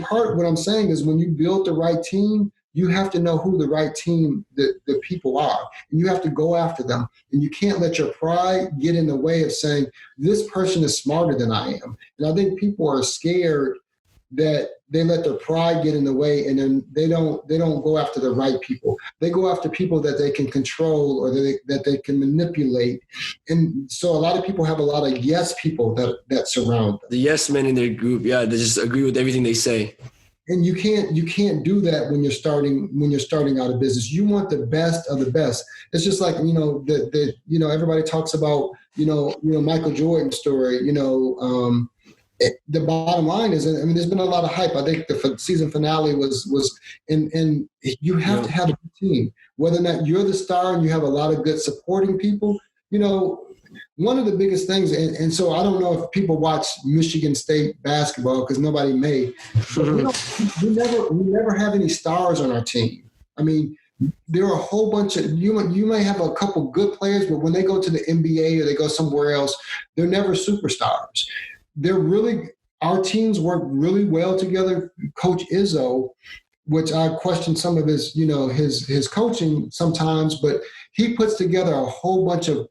part what I'm saying is when you build the right team, you have to know who the right team, the people are, and you have to go after them. And you can't let your pride get in the way of saying, this person is smarter than I am. And I think people are scared that they let their pride get in the way, and then they don't go after the right people. They go after people that they can control or that they can manipulate. And so a lot of people have a lot of yes people that surround them. The yes men in their group, yeah, they just agree with everything they say. And you can't do that when you're starting out a business. You want the best of the best. It's just like, everybody talks about, Michael Jordan's story, the bottom line is, there's been a lot of hype. I think the season finale was, and you have to have a team. Whether or not you're the star and you have a lot of good supporting people, one of the biggest things, and so I don't know if people watch Michigan State basketball because nobody may, but we never have any stars on our team. I mean, there are a whole bunch of, you may have a couple good players, but when they go to the NBA or they go somewhere else, they're never superstars. Our teams work really well together. Coach Izzo, which I question some of his coaching sometimes, but he puts together a whole bunch of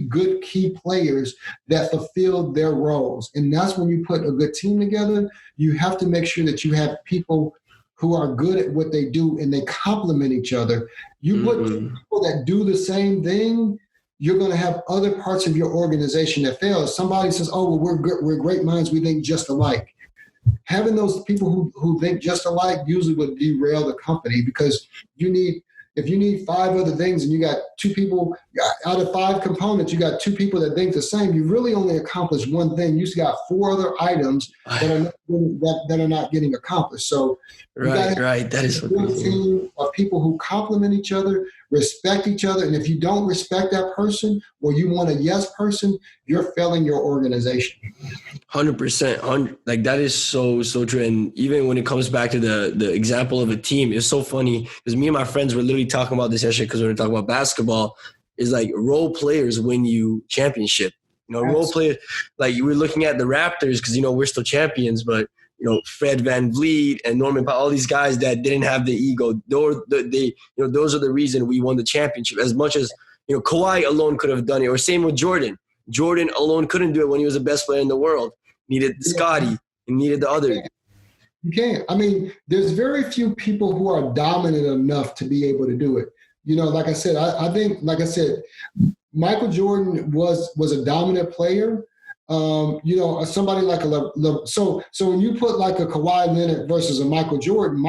good key players that fulfill their roles. And that's when you put a good team together, you have to make sure that you have people who are good at what they do and they complement each other. You put people that do the same thing, you're going to have other parts of your organization that fail. Somebody says, oh, well, we're great minds, we think just alike. Having those people who think just alike usually would derail the company, because if you need 5 other things and you got 2 people out of 5 components, you got 2 people that think the same, you really only accomplished one thing. You just got 4 other items that are not getting accomplished. So right. That is what a team of people who complement each other, respect each other. And if you don't respect that person, or you want a yes person, you're failing your organization. 100%. Like that is so true. And even when it comes back to the example of a team, it's so funny because me and my friends were literally talking about this yesterday, because when we're talking about basketball, is like role players win you championship. Role players, like you were looking at the Raptors, because we're still champions, but Fred VanVleet and Norman Powell, all these guys that didn't have the ego, those are the reason we won the championship. As much as Kawhi alone could have done it, or same with Jordan. Jordan alone couldn't do it when he was the best player in the world. Needed Scottie and needed the other. You can't. I mean, there's very few people who are dominant enough to be able to do it. Like I said, I think, Michael Jordan was a dominant player. Somebody like so when you put like a Kawhi Leonard versus a Michael Jordan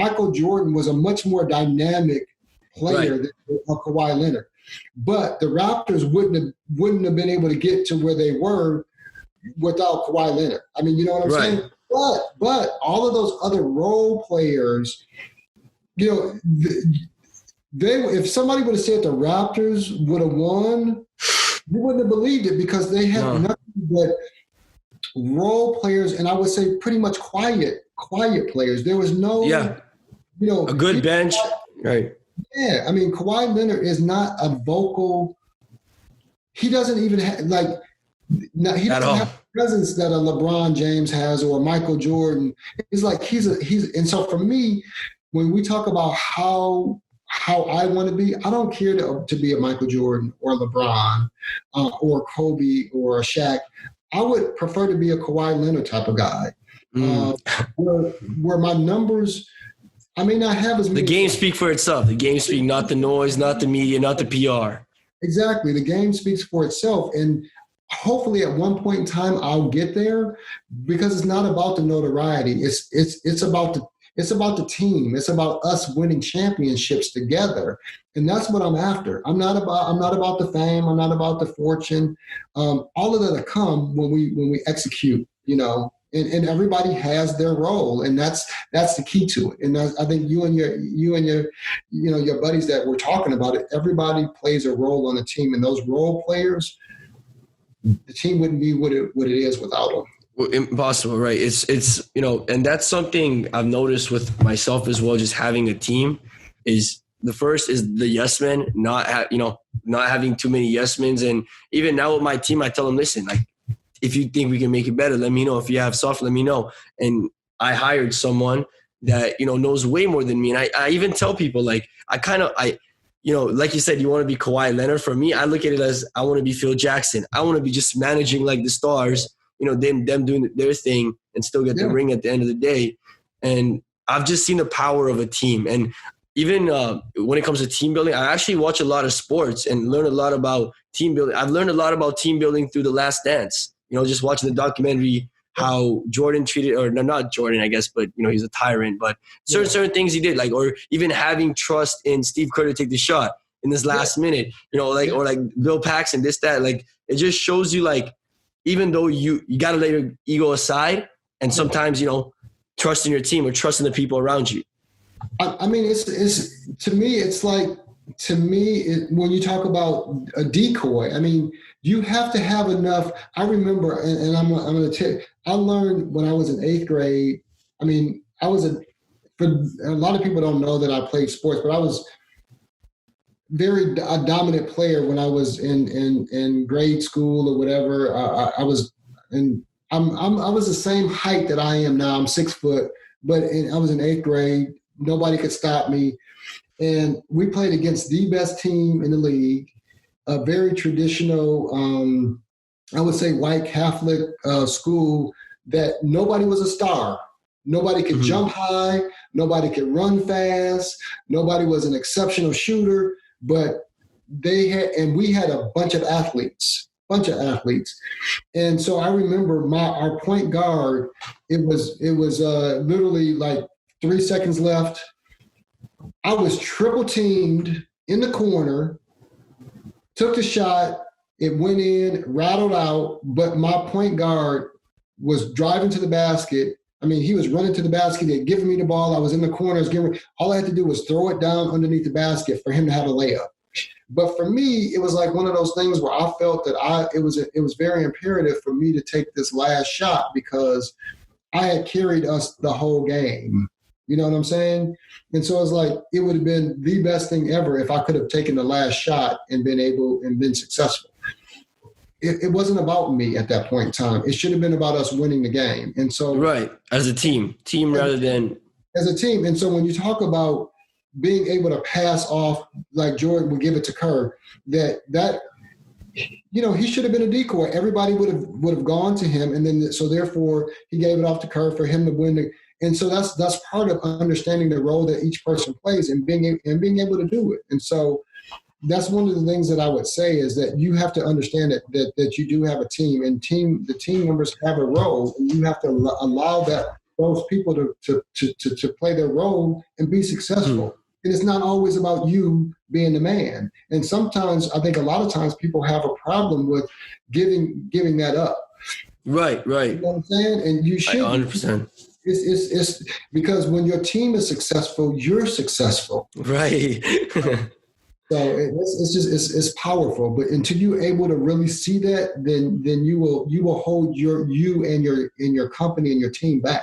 was a much more dynamic player than a Kawhi Leonard. But the Raptors wouldn't have been able to get to where they were without Kawhi Leonard. I mean, you know what I'm saying? But all of those other role players, if somebody would have said the Raptors would have won, you wouldn't have believed it, because they had nothing but role players, and I would say pretty much quiet players. There was no, a good bench, right? Yeah, I mean, Kawhi Leonard is not a vocal. He doesn't even have he doesn't have the presence that a LeBron James has or Michael Jordan. It's like he's and so for me, when we talk about how I want to be, I don't care to be a Michael Jordan or a LeBron or Kobe or a Shaq. I would prefer to be a Kawhi Leonard type of guy, where my numbers, I may not have as many. The game speak for itself. The game speak, not the noise, not the media, not the PR. Exactly. The game speaks for itself. And hopefully at one point in time I'll get there, because it's not about the notoriety. It's about the team. It's about us winning championships together. And that's what I'm after. I'm not about the fame. I'm not about the fortune. All of that come when we execute, and everybody has their role, and that's the key to it. And I think you and your buddies that were talking about it, everybody plays a role on the team, and those role players, the team wouldn't be what it is without them. Well, impossible, right? It's and that's something I've noticed with myself as well. Just having a team is the first is the yes men, not having too many yes men's. And even now with my team, I tell them, listen, like, if you think we can make it better, let me know. If you have soft, let me know. And I hired someone that, knows way more than me. And I even tell people, like, like you said, you want to be Kawhi Leonard. For me, I look at it as I want to be Phil Jackson. I want to be just managing like the stars, them doing their thing and still get the ring at the end of the day. And I've just seen the power of a team. And even when it comes to team building, I actually watch a lot of sports and learn a lot about team building. I've learned a lot about team building through The Last Dance. Just watching the documentary, how Jordan treated, or no, not Jordan, I guess, but he's a tyrant. But certain things he did, like, or even having trust in Steve Kerr to take the shot in this last minute, or like Bill Paxton, this, that, like, it just shows you, like, even though you got to let your ego aside, and sometimes trust in your team or trust in the people around you. I mean, it's to me, it's like to me, when you talk about a decoy, I mean, you have to have enough. I remember, and I'm going to tell you, I learned when I was in 8th grade. I mean, for a lot of people don't know that I played sports, but I was a dominant player when I was in grade school or whatever. I was the same height that I am now. I'm 6 foot, but I was in 8th grade. Nobody could stop me. And we played against the best team in the league, a very traditional, I would say white Catholic school that nobody was a star. Nobody could jump high. Nobody could run fast. Nobody was an exceptional shooter, but we had a bunch of athletes. And so I remember our point guard, it was literally like 3 seconds left. I was triple teamed in the corner, took the shot, it went in, rattled out, but my point guard was driving to the basket. I mean, he was running to the basket, he had given me the ball, I was in the corner, all I had to do was throw it down underneath the basket for him to have a layup. But for me, it was like one of those things where I felt that it was very imperative for me to take this last shot because I had carried us the whole game. You know what I'm saying? And so it's like, it would have been the best thing ever if I could have taken the last shot and been successful. It wasn't about me at that point in time. It should have been about us winning the game. And so, right, as a team rather than as a team. And so when you talk about being able to pass off, like Jordan would give it to Kerr, that he should have been a decoy. Everybody would have gone to him, and then so therefore he gave it off to Kerr for him to win. And so that's part of understanding the role that each person plays and being able to do it. And so that's one of the things that I would say is that you have to understand that you do have a team, and the team members have a role, and you have to allow those people to play their role and be successful. And it's not always about you being the man. And sometimes, I think a lot of times people have a problem with giving that up. Right. You know what I'm saying? And you should. 100%. It's because when your team is successful, you're successful. Right. So it's powerful. But until you're able to really see that, then you will hold you and your company and your team back.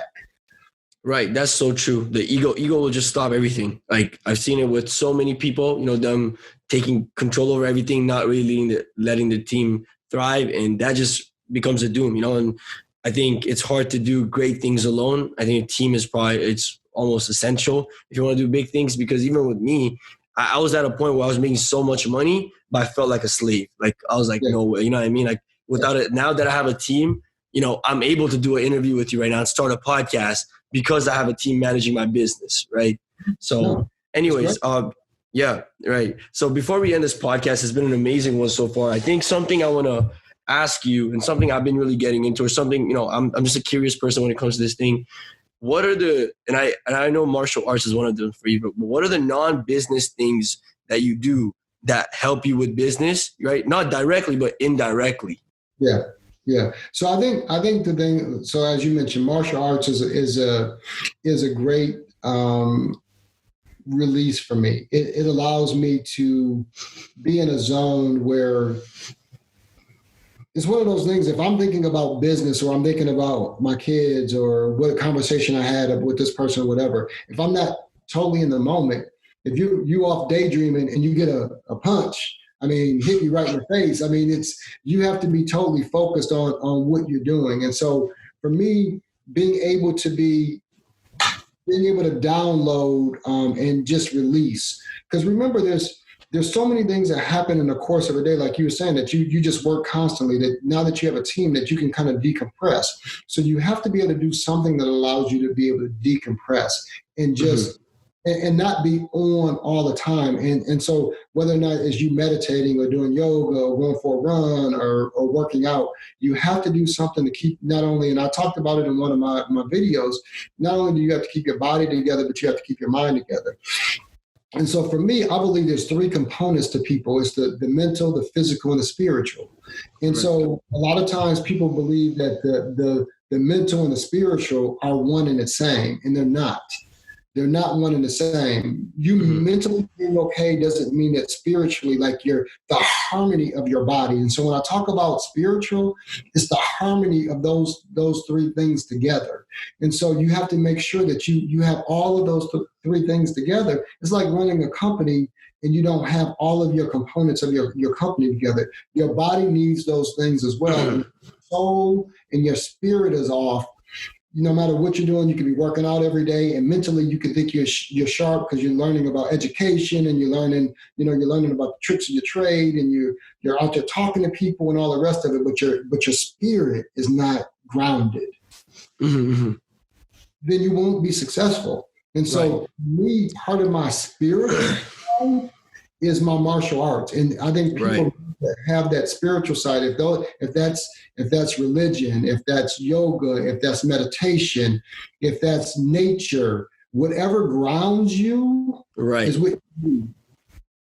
Right. That's so true. The ego will just stop everything. Like, I've seen it with so many people, them taking control over everything, not really letting the team thrive. And that just becomes a doom, and I think it's hard to do great things alone. I think a team it's almost essential if you want to do big things, because even with me, I was at a point where I was making so much money, but I felt like a slave. Like, I was like, no way, you know what I mean? Like, without it, now that I have a team, I'm able to do an interview with you right now and start a podcast because I have a team managing my business, right? So anyways, yeah, right. So before we end this podcast, it's been an amazing one so far. I think something I want to ask you, and something I've been really getting into, or something, I'm just a curious person when it comes to this thing. What are and I know martial arts is one of them for you, but what are the non-business things that you do that help you with business, right? Not directly, but indirectly. Yeah. So I think the thing, so as you mentioned, martial arts is a great release for me. It allows me to be in a zone where it's one of those things, if I'm thinking about business or I'm thinking about my kids or what conversation I had with this person or whatever, if I'm not totally in the moment, if you off daydreaming and you get a punch, hit you right in the face. You have to be totally focused on what you're doing. And so for me, being able to download and just release, because remember, there's so many things that happen in the course of a day, like you were saying, that you just work constantly, that now that you have a team that you can kind of decompress. So you have to be able to do something that allows you to be able to decompress and just and not be on all the time. And so whether or not it's you meditating or doing yoga or going for a run or working out, you have to do something to keep not only, and I talked about it in one of my videos, not only do you have to keep your body together, but you have to keep your mind together. And so for me, I believe there's three components to people. It's the mental, the physical, and the spiritual. And so a lot of times people believe that the mental and the spiritual are one and the same, and they're not. They're not one and the same. You mentally being okay doesn't mean that spiritually, like the harmony of your body. And so when I talk about spiritual, it's the harmony of those three things together. And so you have to make sure that you have all of those three things together. It's like running a company and you don't have all of your components of your company together. Your body needs those things as well. And your soul and your spirit is off. No matter what you're doing, you can be working out every day, and mentally you can think you're sharp because you're learning about education and you're learning about the tricks of your trade, and you're out there talking to people and all the rest of it. But your spirit is not grounded. Mm-hmm. Then you won't be successful. And so, me, part of my spirit is my martial arts, and I think people that have that spiritual side, if that's religion, if that's yoga, if that's meditation, if that's nature, whatever grounds you is what you need.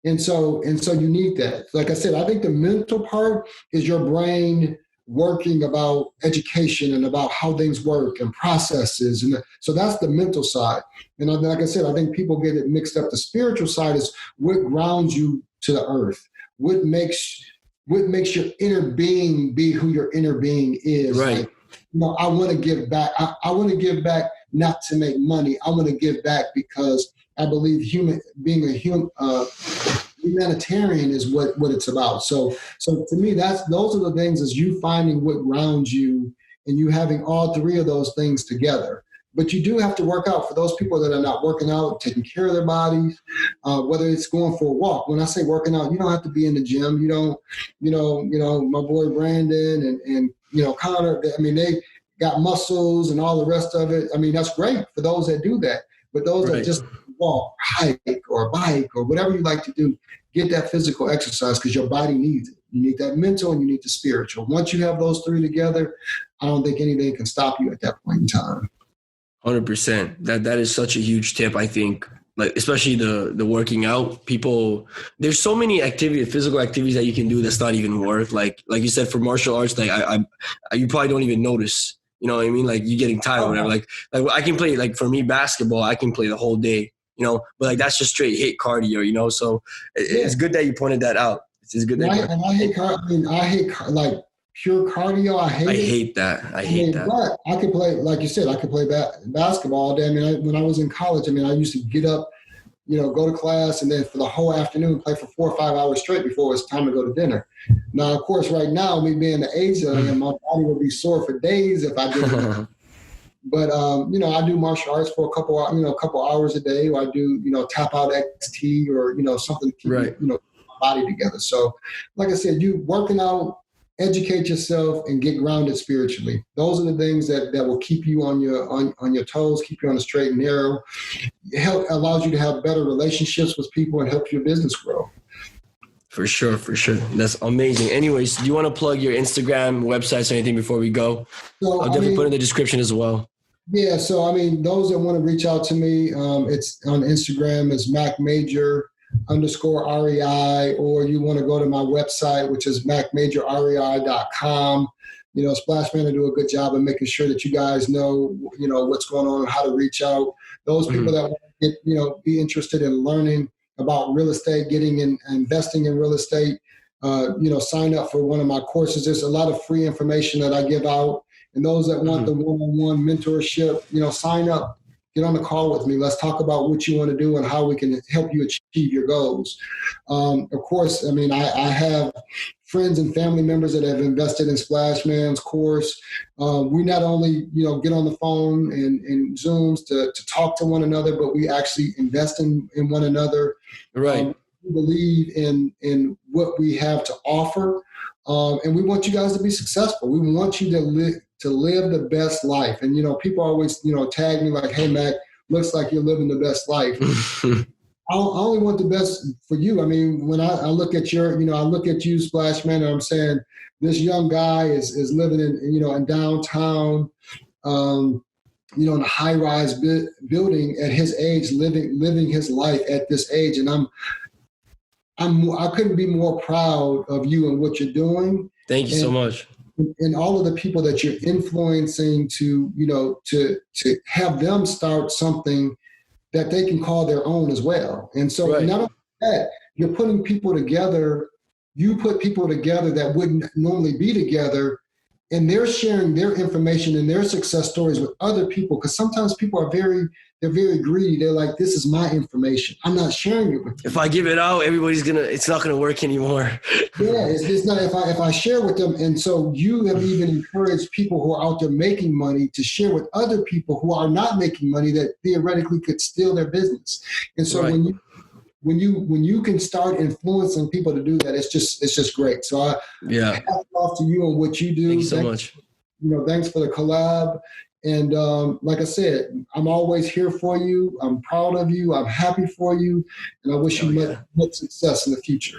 And so you need that. Like I said, I think the mental part is your brain working about education and about how things work and processes. And so that's the mental side. And like I said, I think people get it mixed up. The spiritual side is what grounds you to the earth. What makes your inner being be who your inner being is. Right. Like, I want to give back. I want to give back not to make money. I want to give back because I believe being a humanitarian is what it's about. So to me, those are the things, is you finding what grounds you and you having all three of those things together. But you do have to work out. For those people that are not working out, taking care of their bodies, whether it's going for a walk. When I say working out, you don't have to be in the gym. You don't, my boy Brandon and Connor, I mean, they got muscles and all the rest of it. I mean, that's great for those that do that. But those that just walk, hike, or bike, or whatever you like to do, get that physical exercise because your body needs it. You need that mental and you need the spiritual. Once you have those three together, I don't think anything can stop you at that point in time. 100%. That is such a huge tip. I think, like, especially the working out. People, there's so many physical activities that you can do that's not even work. Like you said, for martial arts, like you probably don't even notice. You know what I mean? Like, you getting tired or whatever. Like I can play, like, for me, basketball, I can play the whole day. But like, that's just straight hit cardio. So it's good that you pointed that out. It's good that. I hate like pure cardio. I hate that. But I could play, like you said, I could play basketball all day. I mean, when I was in college, I used to get up, go to class, and then for the whole afternoon play for 4 or 5 hours straight before it's time to go to dinner. Now, of course, right now, me being the age that I am, my body would be sore for days if I didn't. But I do martial arts for a couple hours a day, or I do tap out XT or something to keep my body together. So, like I said, you working out, educate yourself, and get grounded spiritually. Those are the things that will keep you on your toes, keep you on the straight and narrow. It allows you to have better relationships with people and help your business grow. For sure. That's amazing. Anyways, do you want to plug your Instagram, websites, or anything before we go? So, I'll definitely put it in the description as well. Yeah. So, those that want to reach out to me, it's on Instagram is Mack Major _REI, or you want to go to my website, which is mackmajorrei.com. Splashman will do a good job of making sure that you guys know, what's going on and how to reach out. Those people that want to get, be interested in learning about real estate, getting in, investing in real estate, sign up for one of my courses. There's a lot of free information that I give out. And those that want the one-on-one mentorship, sign up. Get on the call with me. Let's talk about what you want to do and how we can help you achieve your goals. Of course, I have friends and family members that have invested in Splashman's course. We not only, get on the phone and Zooms to talk to one another, but we actually invest in one another. Right. We believe in what we have to offer. And we want you guys to be successful. We want you to live the best life. And, people always, tag me like, hey, Mac, looks like you're living the best life. I only want the best for you. When I look at I look at you, Splashman, and I'm saying this young guy is living in downtown, in a high-rise building at his age, living his life at this age. And I couldn't be more proud of you and what you're doing. Thank you so much. And all of the people that you're influencing to have them start something that they can call their own as well. And so not only that, you're putting people together. You put people together that wouldn't normally be together, and they're sharing their information and their success stories with other people. Because sometimes people are very greedy. They're like, this is my information. I'm not sharing it with you. If I give it out, it's not gonna work anymore. It's not if I share with them. And so you have even encouraged people who are out there making money to share with other people who are not making money that theoretically could steal their business. And so when you can start influencing people to do that, it's just great. So hats off to you on what you do. Thank you so much. Thanks for the collab. And like I said, I'm always here for you. I'm proud of you. I'm happy for you. And I wish you much success in the future.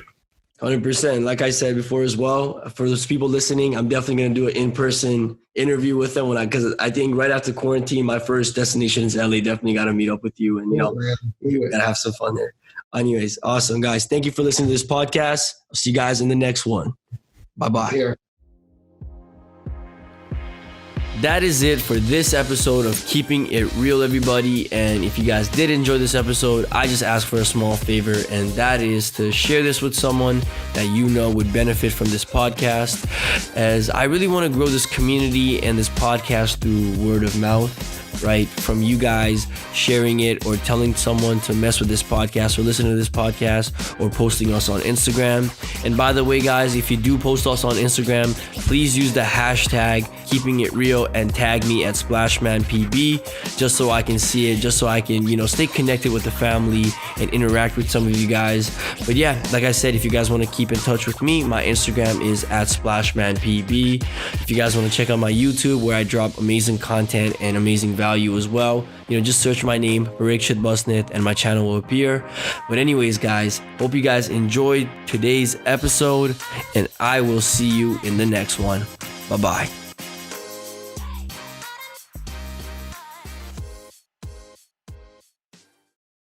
100%. Like I said before as well, for those people listening, I'm definitely going to do an in-person interview with them because I think right after quarantine, my first destination is LA. Definitely got to meet up with you and, got to have some fun there. Anyways, awesome, guys. Thank you for listening to this podcast. I'll see you guys in the next one. Bye-bye. Here. That is it for this episode of Keeping It Real, everybody. And if you guys did enjoy this episode, I just ask for a small favor, and that is to share this with someone that you know would benefit from this podcast, as I really want to grow this community and this podcast through word of mouth. Right, from you guys sharing it or telling someone to mess with this podcast or listen to this podcast or posting us on Instagram. And by the way, guys, if you do post us on Instagram, please use the hashtag Keeping It Real and tag me at SplashmanPB, just so I can see it, just so I can, stay connected with the family and interact with some of you guys. But yeah, like I said, if you guys want to keep in touch with me, my Instagram is at SplashmanPB. If you guys want to check out my YouTube, where I drop amazing content and amazing value as well, just search my name, Parikshit Busnit, and my channel will appear. But anyways, guys, hope you guys enjoyed today's episode, and I will see you in the next one. Bye-bye.